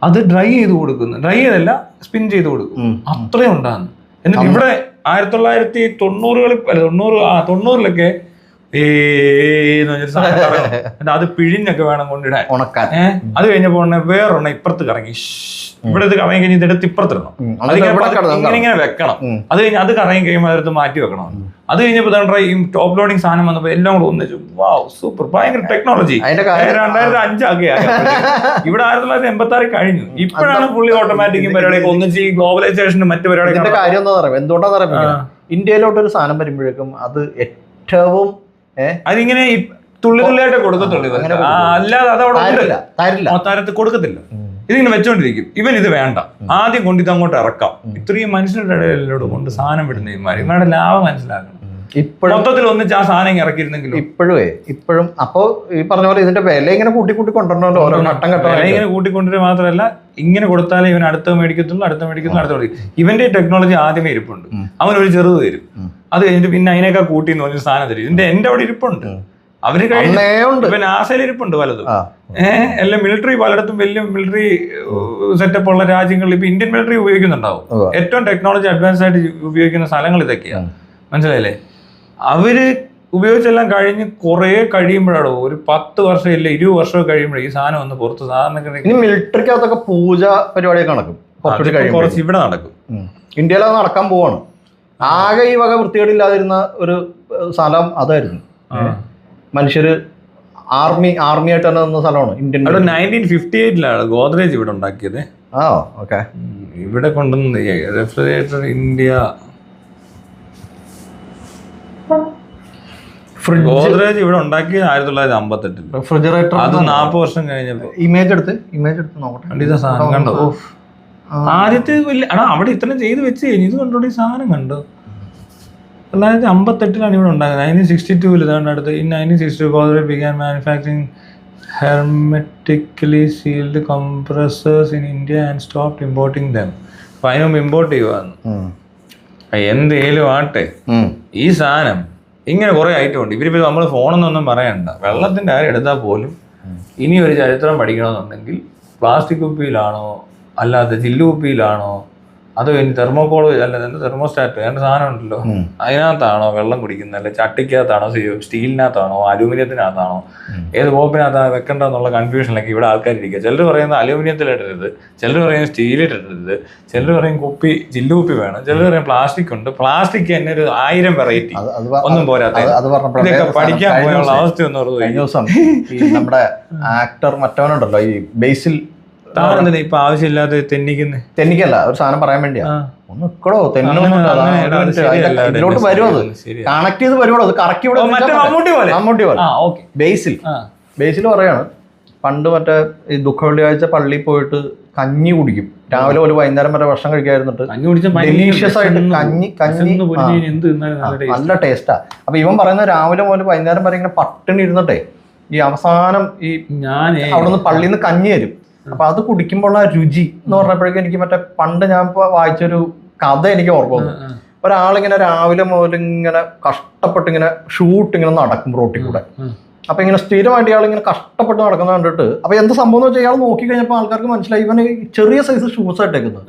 അത് ഡ്രൈ ചെയ്ത് കൊടുക്കുന്നു. ഡ്രൈ ചെയ്തല്ല, സ്പിൻ ചെയ്ത് കൊടുക്കും. അത്രയും ഉണ്ടാകുന്നു. എന്നിട്ട് ഇവിടെ 1990-കളിലൊക്കെ അത് പിഴിഞ്ഞൊക്കെ വേണം കൊണ്ടിടാൻ. അത് കഴിഞ്ഞപ്പോ വേറൊരെണ്ണം ഇപ്പുറത്ത് കറങ്ങി. ഇവിടെ ഇത് കറങ്ങി കഴിഞ്ഞ് ഇതെടുത്ത് ഇപ്പുറത്തിടണം. ഇങ്ങനെ വെക്കണം. അത് കഴിഞ്ഞ് അത് കറങ്ങി കഴിയുമ്പോൾ അതെടുത്ത് മാറ്റി വെക്കണം. അത് കഴിഞ്ഞപ്പോ ഈ ടോപ്പ് ലോഡിങ് സാധനം വന്നപ്പോ എല്ലാം കൂടെ ഒന്നിച്ചു. വാവ്, സൂപ്പർ, ഭയങ്കര ടെക്നോളജി. 2005 ആക്കിയാൽ ഇവിടെ 1986 കഴിഞ്ഞു. ഇപ്പോഴാണ് ഫുള്ളി ഓട്ടോമാറ്റിക്കും പരിപാടിയൊക്കെ ഒന്നിച്ച് ഈ ഗ്ലോബലൈസേഷനും മറ്റു പരിപാടികളുടെ കാര്യം എന്താ പറയുക? എന്തുകൊണ്ടാ ഇന്ത്യയിലോട്ടൊരു സാധനം വരുമ്പോഴേക്കും അത് ഏറ്റവും അതിങ്ങനെ തുള്ളി തുള്ളിയായിട്ട് കൊടുക്കത്തുള്ളൂ. അല്ലാതെ അതവിടെ താരത്ത് കൊടുക്കത്തില്ല. ഇതിങ്ങനെ വെച്ചോണ്ടിരിക്കും. ഇവൻ ഇത് വേണ്ട, ആദ്യം കൊണ്ട് ഇത് അങ്ങോട്ട് ഇറക്കാം. ഇത്രയും മനുഷ്യരുടെ ഇടയിലോട് കൊണ്ട് സാധനം വിടുന്ന ഇവന്മാരുടെ ലാഭം മനസ്സിലാക്കണം. മൊത്തത്തിൽ ഒന്നിച്ച് ആ സാധനം ഇറക്കിയിരുന്നെങ്കിലും ഇപ്പോഴും അപ്പോ ഈ പറഞ്ഞ പോലെ ഇതിന്റെ വില ഇങ്ങനെ കൂട്ടിക്കൊണ്ടല്ലോ. ഓരോ ഘട്ടം വില ഇങ്ങനെ കൂട്ടിക്കൊണ്ടിരുന്ന മാത്രമല്ല, ഇങ്ങനെ കൊടുത്താലേ ഇവൻ അടുത്ത മേടിക്കത്തുള്ളൂ, അടുത്ത മേടിക്കും. ഇവന്റെ ടെക്നോളജി ആദ്യമേ ഇരിപ്പുണ്ട്. അവൻ ഒരു ചെറുത് തരും. അത് കഴിഞ്ഞിട്ട് പിന്നെ അതിനേക്കാൾ കൂട്ടി എന്ന് പറഞ്ഞ സാധനം തരും. എന്റെ അവിടെ ഇരിപ്പുണ്ട്. അവര് കഴിഞ്ഞുണ്ട്. ഇവൻ ആസയിൽ ഇരിപ്പുണ്ട് പലതും. എല്ലാം മിലിറ്ററി, പലയിടത്തും വലിയ മിലിറ്ററി സെറ്റപ്പ് ഉള്ള രാജ്യങ്ങളിൽ ഇപ്പൊ ഇന്ത്യൻ മിലിറ്ററി ഉപയോഗിക്കുന്നുണ്ടാവും. ഏറ്റവും ടെക്നോളജി അഡ്വാൻസ് ആയിട്ട് ഉപയോഗിക്കുന്ന സ്ഥലങ്ങൾ ഇതൊക്കെയാണ്. മനസ്സിലായില്ലേ? അവര് ഉപയോഗിച്ചെല്ലാം കഴിഞ്ഞ് കുറെ കഴിയുമ്പോഴാണോ, ഒരു 10 വർഷം ഇല്ല 20 വർഷം കഴിയുമ്പോഴേ ഈ സാധനം ഒന്ന് പുറത്ത് സാധാരണ മിലിറ്ററിക്കകത്തൊക്കെ പൂജ പരിപാടിയൊക്കെ നടക്കും. കുറച്ച് ഇവിടെ നടക്കും. ഇന്ത്യയിൽ അത് നടക്കാൻ പോവാണ്. ആകെ ഈ വക വൃത്തികേടില്ലാതിരുന്ന ഒരു സ്ഥലം അതായിരുന്നു. മനുഷ്യര് ആർമിയായിട്ട് തന്നെ നിന്ന സ്ഥലമാണ് ഇന്ത്യൻ. 1958 ഗോദ്രേജ് ഇവിടെ ഉണ്ടാക്കിയത്. ഇവിടെ കൊണ്ടുവന്ന് റെഫ്രിജറേറ്റർ ഇന്ത്യ. ഗോദ്രേജ് ഇവിടെ ഉണ്ടാക്കിയത് 1958. റെഫ്രിജറേറ്റർ അത് 40 വർഷം കഴിഞ്ഞപ്പോ. ഇമേജ് എടുത്ത് നോക്കട്ടെ. സാധനം കണ്ടോ? ആദ്യത്തെ അവിടെ ഇത്രയും ചെയ്ത് വെച്ച് കഴിഞ്ഞു. ഇത് കണ്ടോ ഈ സാധനം കണ്ടോ? 1958 ഇവിടെ ഉണ്ടാകുന്നത്. 1962 ഇതാണ് അടുത്ത്. In 1962 Godrej began manufacturing hermetically sealed compressors in India and stopped importing them. അപ്പൊ അതിനും ഇമ്പോർട്ട് ചെയ്യുവാന്ന്. എന്തേലും ആട്ടെ, ഈ സാധനം ഇങ്ങനെ കുറെ ഐറ്റം ഉണ്ട്. ഇവരിപ്പോ നമ്മൾ ഫോണെന്നൊന്നും പറയണ്ട. വെള്ളത്തിന്റെ കാര്യം എടുത്താൽ പോലും ഇനി ഒരു ചരിത്രം പഠിക്കണമെന്നുണ്ടെങ്കിൽ പ്ലാസ്റ്റിക് കുപ്പിയിലാണോ അല്ലാതെ ചില്ലു കുപ്പിയിലാണോ, അത് കഴിഞ്ഞ് തെർമോകോൾ അല്ല തെർമോസ്റ്റാറ്റ് അതിന്റെ സാധനം ഉണ്ടല്ലോ, അതിനകത്താണോ വെള്ളം കുടിക്കുന്നത്, അല്ലെ ചട്ടിക്കകത്താണോ, സ്റ്റീലിനകത്താണോ, അലൂമിനിയത്തിനകത്താണോ, ഏത് കോപ്പിനകത്താണ് വെക്കേണ്ടതെന്നുള്ള കൺഫ്യൂഷനിലൊക്കെ ഇവിടെ ആൾക്കാരിരിക്കുക. ചിലർ പറയുന്നത് അലൂമിനിയത്തിലിടരുത്, ചിലർ പറയുന്നത് സ്റ്റീലിലിടരുത്, ചിലർ പറയും കുപ്പി ചില്ലു കുപ്പി വേണം, ചിലർ പറയും പ്ലാസ്റ്റിക് ഉണ്ട്. പ്ലാസ്റ്റിക് തന്നെ ഒരു 1000 വെറൈറ്റി, ഒന്നും പോരാത്ത. ഇതൊക്കെ പഠിക്കാൻ പോയുള്ള അവസ്ഥ ഒന്ന് പറഞ്ഞു. നമ്മുടെ ആക്ടർ മറ്റവനുണ്ടല്ലോ ഈ ബേസിൽ, ഇപ്പൊ ആവശ്യമില്ലാതെ തെന്നിക്കല്ല ഒരു സാധനം പറയാൻ വേണ്ടിയാ. ഒന്ന് നിക്കടോ, ഇതിലോട്ട് വരും. അത് കണക്ട് ചെയ്ത് വരുവാടോ, അത് കറക്കി ഇവിടെ മമ്മൂട്ടി പോലെ ബേസിൽ പറയാണ്. പണ്ട് മറ്റേ ഈ ദുഃഖ വെള്ളിയാഴ്ച പള്ളിയിൽ പോയിട്ട് കഞ്ഞി കുടിക്കും, രാവിലെ ഒരു വൈകുന്നേരം വരെ ഭക്ഷണം കഴിക്കാതിരുന്നിട്ട് ഡെലീഷ്യസ് ആയിട്ട് കഞ്ഞി നല്ല ടേസ്റ്റാ. അപ്പൊ ഇവൻ പറയുന്നത് രാവിലെ മുതൽ വൈകുന്നേരം വരെ ഇങ്ങനെ പട്ടിണി ഇരുന്നിട്ടേ ഈ അവസാനം ഈ അവിടുന്ന് പള്ളിയിൽ നിന്ന് കഞ്ഞി തരും. അപ്പൊ അത് കുടിക്കുമ്പോൾ ആ രുചി എന്ന് പറഞ്ഞപ്പോഴേക്കും എനിക്ക് മറ്റേ പണ്ട് ഞാൻ വായിച്ചൊരു കഥ എനിക്ക് ഓർമ്മ വന്നു. ഒരാളിങ്ങനെ രാവിലെ മുതൽ ഇങ്ങനെ കഷ്ടപ്പെട്ട് ഇങ്ങനെ ഷൂട്ട് ഇങ്ങനെ നടക്കും റോട്ടിൽ കൂടെ. അപ്പൊ ഇങ്ങനെ സ്ഥിരമായിട്ട് ഇയാൾ ഇങ്ങനെ കഷ്ടപ്പെട്ട് നടക്കുന്നത് കണ്ടിട്ട് അപ്പൊ എന്താ സംഭവം എന്ന് വെച്ചാൽ ഇയാൾ നോക്കി കഴിഞ്ഞപ്പോൾ ആൾക്കാർക്ക് മനസ്സിലായി ഇവന് ചെറിയ സൈസ് ഷൂസ് ആയിട്ടേക്കുന്നത്.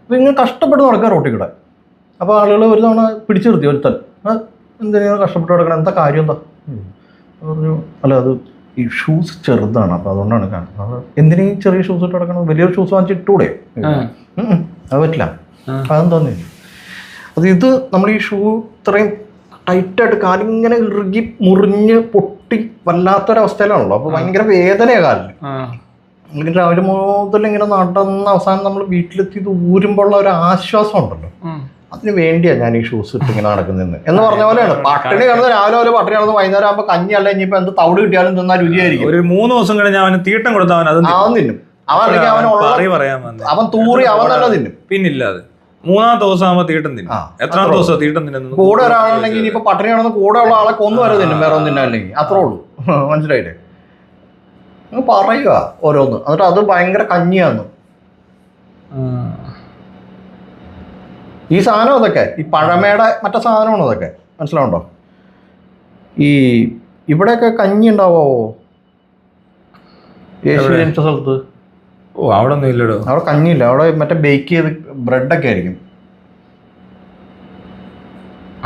അപ്പൊ ഇങ്ങനെ കഷ്ടപ്പെട്ട് നടക്കുക റോട്ടിൽ കൂടെ. അപ്പൊ ആളുകൾ ഒരു തവണ പിടിച്ചു നിർത്തി ഒരുത്തൻ, എന്തിനാ കഷ്ടപ്പെട്ട് നടക്കണം, എന്താ കാര്യം എന്താ പറഞ്ഞു. അല്ല അത് ഈ ഷൂസ് ചെറുതാണ്, അപ്പൊ അതുകൊണ്ടാണ് കാണുന്നത്. എന്തിനാ ഈ ചെറിയ ഷൂസ് ഇട്ട് നടക്കണം, വലിയൊരു ഷൂസ് വാങ്ങിച്ചിട്ടൂടെ? അത് പറ്റില്ല. അതെന്താന്ന് അത് ഇത് നമ്മൾ ഈ ഷൂ ഇത്രയും ടൈറ്റായിട്ട് കാലിങ്ങനെ ഇറുകി മുറിഞ്ഞ് പൊട്ടി വല്ലാത്തൊരവസ്ഥയിലാണല്ലോ. അപ്പൊ ഭയങ്കര വേദനയാണ് കാലിന്. അല്ലെങ്കിൽ രാവിലെ മുതൽ ഇങ്ങനെ നടന്ന അവസാനം നമ്മൾ വീട്ടിലെത്തി ഇത് ഊരുമ്പോഴുള്ള ഒരു ആശ്വാസം ഉണ്ടല്ലോ, അതിന് വേണ്ടിയാ ഞാൻ ഈ ഷൂസ് ഇട്ട് ഇങ്ങനെ നടക്കുന്നതെന്ന് എന്ന് പറഞ്ഞ പോലെയാണ്. പട്ടിണി കിടന്ന് രാവിലെ പോലെ പട്ടിണി കിടന്ന് വൈകുന്നേരം ആകുമ്പോൾ കഞ്ഞി അല്ല ഇനിയിപ്പോ എന്ത് തവിട് കിട്ടിയാലും തിന്നാൻ രുചിയായിരിക്കും. ഒരു 3 ദിവസം കഴിഞ്ഞ് അവന് തീട്ടം കൊടുത്താൽ അവൻ തിന്നും. അവൻ അല്ലെങ്കിൽ അവൻ തൂറി അവൻ തന്നെ തിന്നും. പിന്നില്ലാതെ 3-ാമത്തെ ദിവസം ആകുമ്പോൾ തീട്ടം തിന്നും. എത്രാമത്തെ ദിവസം തീട്ടം തിന്നുന്നു? കൂടെ ഒരാളുണ്ടെങ്കിൽ ഇനിയിപ്പോ പട്ടിണി കിടന്ന് കൂടെ ഉള്ള ആളെ കൊന്നു വരെ തിന്നും, വേറെ ഒന്നും തിന്നാല്ലെങ്കിൽ. അത്രേ ഉള്ളൂ. മനസ്സിലായില്ലേ? പറയുക ഓരോന്ന്. എന്നിട്ട് അത് ഭയങ്കര കഞ്ഞിയാന്ന്. ഈ സാധനം അതൊക്കെ ഈ പഴമയുടെ മറ്റേ സാധനമാണ് അതൊക്കെ. മനസ്സിലാവുണ്ടോ? ഈ ഇവിടെയൊക്കെ കഞ്ഞി ഉണ്ടാവോ യേശു ജനിച്ച സ്ഥലത്ത്? ഓ അവിടെ ഒന്നും ഇല്ലടോ, അവിടെ കഞ്ഞിയില്ല. അവിടെ മറ്റേ ബേക്ക് ചെയ്ത് ബ്രെഡൊക്കെ ആയിരിക്കും.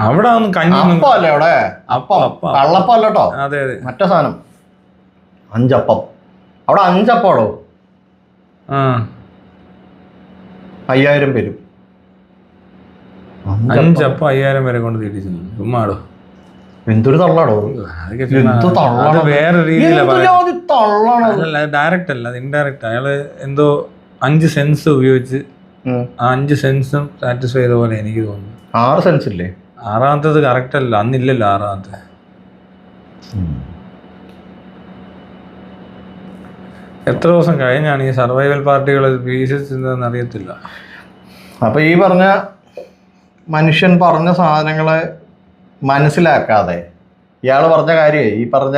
അവിടെ ഒന്നും കഞ്ഞി അല്ലേ? അവിടെ അപ്പം കള്ളപ്പം അല്ല കേട്ടോ, മറ്റേ സാധനം 5 അപ്പം. അവിടെ 5 അപ്പാടോ, 5000 പേരും. 5 അപ്പം 5000 പേരെ കൊണ്ട് തീറ്റിച്ചു. ചുമ്മാടോ, എന്തൊരു തള്ളാടോ. വേറെ രീതിയിലാണ്, ഡയറക്റ്റ് അല്ല, അത് ഇൻഡയറക്റ്റ്. അയാള് എന്തോ 5 സെൻസ് ഉപയോഗിച്ച് ആ 5 സെൻസും സാറ്റിസ്ഫൈ ചെയ്ത പോലെ എനിക്ക് തോന്നുന്നു. 6 സെൻസ് ഇല്ലേ? 6ാമത്തേത് കറക്റ്റ് അല്ല, അന്നില്ലല്ലോ 6ാമത്തെ. എത്ര ദിവസം കഴിഞ്ഞാണ് ഈ സർവൈവൽ പാർട്ടികൾ വീശിച്ചതെന്ന് അറിയത്തില്ല. അപ്പൊ ഈ പറഞ്ഞ മനുഷ്യൻ പറഞ്ഞ സാധനങ്ങളെ മനസ്സിലാക്കാതെ ഇയാൾ പറഞ്ഞ കാര്യമേ, ഈ പറഞ്ഞ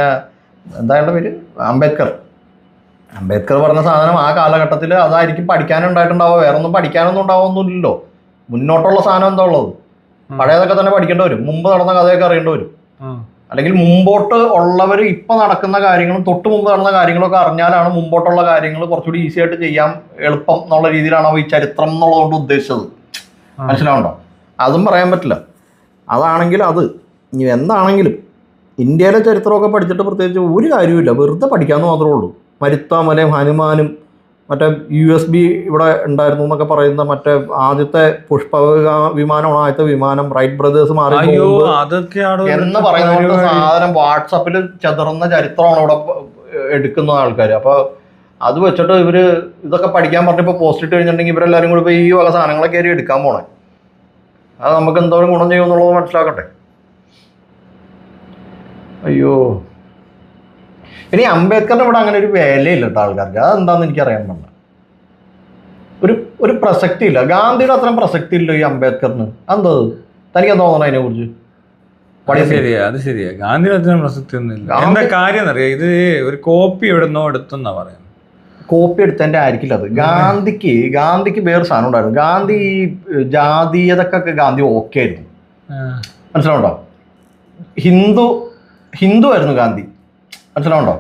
എന്തായാലും പേര് അംബേദ്കർ പറഞ്ഞ സാധനം ആ കാലഘട്ടത്തിൽ അതായിരിക്കും പഠിക്കാനുണ്ടായിട്ടുണ്ടാവുക. വേറെ ഒന്നും പഠിക്കാനൊന്നും ഉണ്ടാവുന്നില്ലല്ലോ. മുന്നോട്ടുള്ള സാധനം എന്താ ഉള്ളത്? പഴയതൊക്കെ തന്നെ പഠിക്കേണ്ടി വരും. മുമ്പ് നടന്ന കഥയൊക്കെ അറിയേണ്ടി വരും. അല്ലെങ്കിൽ മുമ്പോട്ട് ഉള്ളവർ ഇപ്പൊ നടക്കുന്ന കാര്യങ്ങളും തൊട്ട് മുമ്പ് നടന്ന കാര്യങ്ങളൊക്കെ അറിഞ്ഞാലാണ് മുമ്പോട്ടുള്ള കാര്യങ്ങൾ കുറച്ചുകൂടി ഈസി ആയിട്ട് ചെയ്യാൻ എളുപ്പം എന്നുള്ള രീതിയിലാണോ ഈ ചരിത്രം എന്നുള്ളതുകൊണ്ട് ഉദ്ദേശിച്ചത്. മനസ്സിലാവുണ്ടോ? അതും പറയാൻ പറ്റില്ല. അതാണെങ്കിൽ അത് ഇനി എന്താണെങ്കിലും ഇന്ത്യയിലെ ചരിത്രമൊക്കെ പഠിച്ചിട്ട് പ്രത്യേകിച്ച് ഒരു കാര്യമില്ല, വെറുതെ പഠിക്കാമെന്ന് മാത്രമേ ഉള്ളൂ. മരുത്താമലയും ഹനുമാനും മറ്റേ USB ഇവിടെ ഉണ്ടായിരുന്നു എന്നൊക്കെ പറയുന്ന മറ്റേ ആദ്യത്തെ പുഷ്പ വിമാനമാണ്, ആദ്യത്തെ വിമാനം റൈറ്റ് ബ്രദേഴ്സ് മാറി എന്ന് പറയുന്ന സാധനം വാട്സപ്പിൽ ചതുർന്ന ചരിത്രമാണ് ഇവിടെ എടുക്കുന്ന ആൾക്കാർ. അപ്പൊ അത് വെച്ചിട്ട് ഇവര് ഇതൊക്കെ പഠിക്കാൻ പറഞ്ഞിപ്പോ പോസ്റ്റ് ഇട്ട് കഴിഞ്ഞിട്ടുണ്ടെങ്കിൽ ഇവരെല്ലാരും കൂടി ഇപ്പൊ ഈ വക സാധനങ്ങളെ കയറി എടുക്കാൻ പോണേ. അത് നമുക്ക് എന്തോരം ഗുണം ചെയ്യുമെന്നുള്ളത് മനസ്സിലാക്കട്ടെ. അയ്യോ, ഇനി അംബേദ്കറിന്റെ ഇവിടെ അങ്ങനെ ഒരു വിലയില്ല കേട്ടോ ആൾക്കാർക്ക്. അതെന്താന്ന് എനിക്കറിയാൻ പാടില്ല. ഒരു പ്രസക്തി ഇല്ല. ഗാന്ധിയുടെ അത്രയും പ്രസക്തി ഇല്ല ഈ അംബേദ്കറിന്. എന്താ തനിക്ക് എന്താ തോന്നണം അതിനെ കുറിച്ച്? അത് ശരിയാ, ഗാന്ധിയുടെ അത്രയും പ്രസക്തി ഒന്നുമില്ല. എന്താ കാര്യം എന്നറിയാം, ഇത് ഒരു കോപ്പി എവിടുന്നോ എടുത്തെന്നാ പറയുന്നത്. കോപ്പി എടുത്തതിന്റെ ആയിരിക്കില്ല അത്. ഗാന്ധിക്ക് വേറെ സാധനം ഉണ്ടായിരുന്നു. ഗാന്ധി ഈ ജാതീയതക്കൊക്കെ ഗാന്ധി ഓക്കെ ആയിരുന്നു. മനസ്സിലാവുണ്ടോ? ഹിന്ദു ആയിരുന്നു ഗാന്ധി. മനസ്സിലാവുണ്ടോ?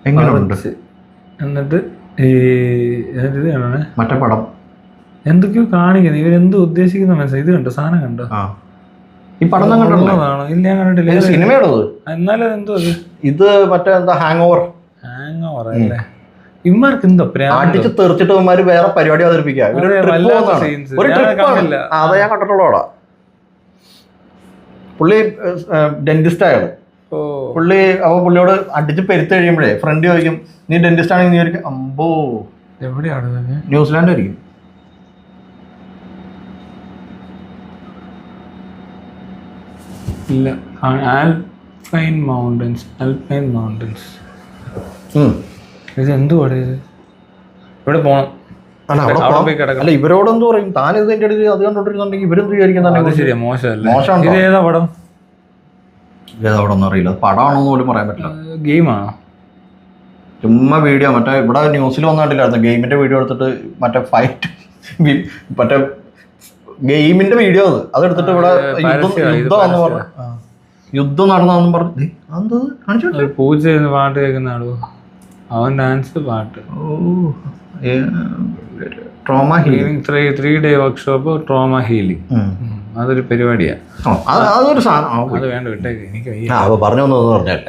എങ്ങനെയുണ്ട് എന്നിട്ട് മറ്റേ പടം എന്തൊക്കെയോ കാണിക്കുന്നത്, ഇവരെന്തോ ഉദ്ദേശിക്കുന്ന മനസ്സിലായി. ഇത് കണ്ടോ, സാധനം കണ്ടോ? ഈ പടം കണ്ടിട്ടുള്ളതാണോ? ഇല്ല, ഞാൻ കണ്ടിട്ടില്ല. സിനിമയാണോ എന്നാലും എന്തോ ഇത് മറ്റേ എന്താ ഹാങ് ഓവർ അല്ലേ? ഇവന്മാർക്ക് എന്തോ അടിച്ച് തെറിച്ചിട്ട് ഇവന്മാര് വേറെ പരിപാടി അവതരിപ്പിക്കുക. അതെ, ഞാൻ കണ്ടിട്ടുള്ളതാ. പുള്ളി ഡെന്റിസ്റ്റ് ആയത്. പുള്ളിയോട് അടിച്ച് പെരുത്ത് കഴിയുമ്പോഴേ ഫ്രണ്ട് ചോദിക്കും, നീ ഡെന്റിസ്റ്റ് ആണെങ്കിൽ നീ ഒരിക്കലും അമ്പോ എവിടെയാണ് ന്യൂസിലാൻഡ് ആയിരിക്കും. ഇല്ല, ആൽപൈൻ മൗണ്ടൻസ്. ഇത് എന്തുവാണ് ഇത്? ഇവിടെ പോണം. അവിടെ പോയി കിടക്കണം. അല്ല, ഇവരോടെന്ത് പറയും? താൻ ഇത് എന്റെ അടുത്ത് അത് കണ്ടോണ്ടിരുന്നുണ്ടെങ്കിൽ ഇവരെന്ത് വിചാരിക്കുന്നത്? ശരിയാ, മോശമല്ല. മോശമാണ്. ഇത് ഏതാ പടം? ഏതവിടെ ഒന്നും അറിയില്ല. പടമാണോന്ന് പോലും പറയാൻ പറ്റില്ല. ഗെയിമാണോ? ചുമ്മാ വീഡിയോ മറ്റേ ഇവിടെ ന്യൂസിൽ വന്നിട്ടില്ലായിരുന്നു. ഗെയിമിന്റെ വീഡിയോ എടുത്തിട്ട് മറ്റേ ഫൈറ്റ് മറ്റേ ഗെയിമിന്റെ വീഡിയോ അതെടുത്തിട്ട് ഇവിടെ യുദ്ധം പറഞ്ഞു, യുദ്ധം നടന്നു പറഞ്ഞു. കാണിച്ചു പൂജ പാട്ട് കേൾക്കുന്ന ആളോ? അവൻ ഡാൻസ് പാട്ട്. Trauma healing 3 day workshop trauma healing. അതൊരു പരിപാടിയാ. അതൊരു സാധനം. അത് വേണ്ട, വിട്ടേക്ക്. എനിക്ക് പറഞ്ഞു പറഞ്ഞാൽ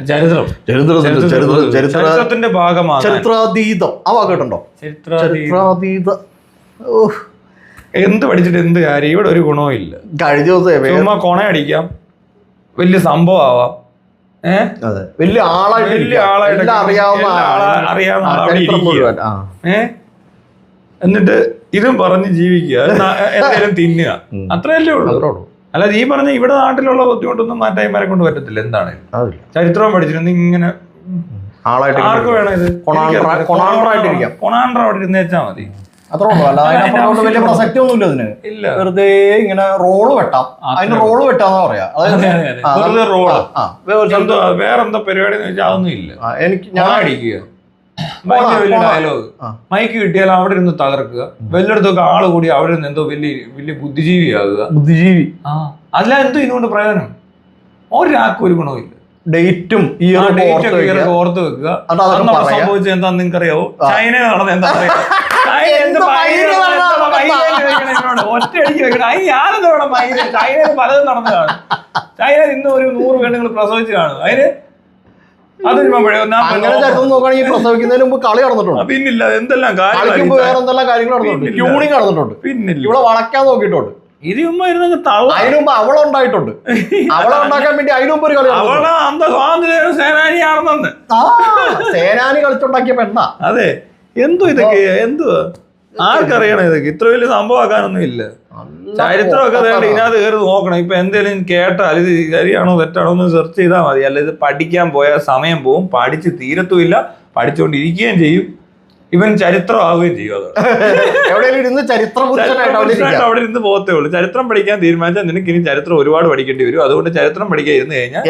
ചരിത്രത്തിന്റെ ഭാഗമാണ്. ചരിത്രാതീതം ആ വാക്കേട്ടുണ്ടോ? ചരിത്രാതീത. എന്ത് പഠിച്ചിട്ട് എന്ത് കാര്യം? ഇവിടെ ഒരു ഗുണവും ഇല്ല. കഴിഞ്ഞ ദിവസം ചുമ്മാ കൊണയടിക്കാം, വലിയ സംഭവം ആവാം, വലിയ ആളായിട്ട് അറിയാവുന്ന എന്നിട്ട് ഇതും പറഞ്ഞ് ജീവിക്കുക, എന്തെങ്കിലും തിന്നുക, അത്രയല്ലേ ഉള്ളൂ. അല്ലാതെ ഈ പറഞ്ഞ ഇവിടെ നാട്ടിലുള്ള ബുദ്ധിമുട്ടൊന്നും മാറ്റായിമാരെ കൊണ്ട് പറ്റത്തില്ല. എന്താണ് ചരിത്രം പഠിച്ചിരുന്ന ഇങ്ങനെ ആർക്ക് വേണം ഇത്? കൊണാണ്ട്ര അവിടെ ഇരുന്ന് വെച്ചാൽ മതി. അത്രേ ഉള്ളൂ. അല്ലാതെ വലിയ പ്രസക്തി ഒന്നുമില്ല ഇതിന്. ഇല്ല, വെറുതെ ഇങ്ങനെ റോള് വെട്ടാം. അതിന് റോള് വെട്ടാന്ന് പറയാ. വേറെന്താ പരിപാടി എന്ന് വെച്ചാൽ അതൊന്നും ഇല്ല. എനിക്ക് ഞാൻ അടിക്കുക, വലിയ ഡയലോഗ്, മൈക്ക് കിട്ടിയാൽ അവിടെ ഇരുന്ന് തകർക്കുക, വല്ലയിടത്തൊക്കെ ആള് കൂടി അവിടെ നിന്ന് എന്തോ വലിയ ബുദ്ധിജീവിയാകുക. ബുദ്ധിജീവി അല്ല, എന്തോ ഇതുകൊണ്ട് പ്രയോജനം? ഒരാൾക്കും ഒരു ഗുണവും ഇല്ല. ഡേറ്റും ഓർത്ത് വെക്കുക. സംഭവിച്ചത് എന്താന്ന് നിങ്ങൾക്കറിയാവോ? ചൈനയിൽ നടന്നത് എന്താ പറയാ? ഒറ്റയടിക്ക് വെക്കണം. ഞാനെന്തോടെ മൈന? ചൈനയിൽ പലതും നടന്നു കാണും. ചൈനയിൽ ഇന്ന് ഒരു 100 പെണ്ണുങ്ങൾ പ്രസവിച്ച് കാണും. അതിന് പ്രസവിക്കുന്നതിന് മുമ്പ് കളി നടന്നിട്ടുണ്ട്. പിന്നില്ല, എന്തെല്ലാം വേറെ എന്തെല്ലാം കാര്യങ്ങൾ നടന്നിട്ടുണ്ട്. ട്യൂണിങ് നടന്നിട്ടുണ്ട്. പിന്നില്ല, ഇവിടെ വളയ്ക്കാൻ നോക്കിയിട്ടുണ്ട്. ഇത് ചുമ്മാ അതിന് മുമ്പ് അവളുണ്ടായിട്ടുണ്ട്. അവളെ ഉണ്ടാക്കാൻ വേണ്ടി അതിന് മുമ്പ് ഒരു കളി. സേനാനിയാണെന്ന് സേനാനി കളിച്ചുണ്ടാക്കിയ പെണ്ണ. അതെ, എന്തോ ഇതൊക്കെ എന്തുവാ? ആർക്കറിയണം ഇതൊക്കെ? ഇത്ര വലിയ സംഭവമാക്കാനൊന്നും ഇല്ല. ചരിത്രമൊക്കെ വേണ്ട, ഇതിനകത്ത് കയറി നോക്കണം. ഇപ്പൊ എന്തെങ്കിലും കേട്ടാൽ ഇത് ശരിയാണോ തെറ്റാണോ എന്ന് സെർച്ച് ചെയ്താൽ മതി. അല്ല, ഇത് പഠിക്കാൻ പോയാൽ സമയം പോവും, പഠിച്ച് തീരത്തുമില്ല, പഠിച്ചുകൊണ്ടിരിക്കുകയും ചെയ്യും, ഇവൻ ചരിത്രമാവുകയും ചെയ്യും. അവിടെ ഇരുന്ന് പോകത്തേ ഉള്ളൂ. ചരിത്രം പഠിക്കാൻ തീരുമാനിച്ചാൽ നിനക്ക് ഇനി ചരിത്രം ഒരുപാട് പഠിക്കേണ്ടി വരും. അതുകൊണ്ട് ചരിത്രം പഠിക്കാൻ ഇരുന്ന് കഴിഞ്ഞാൽ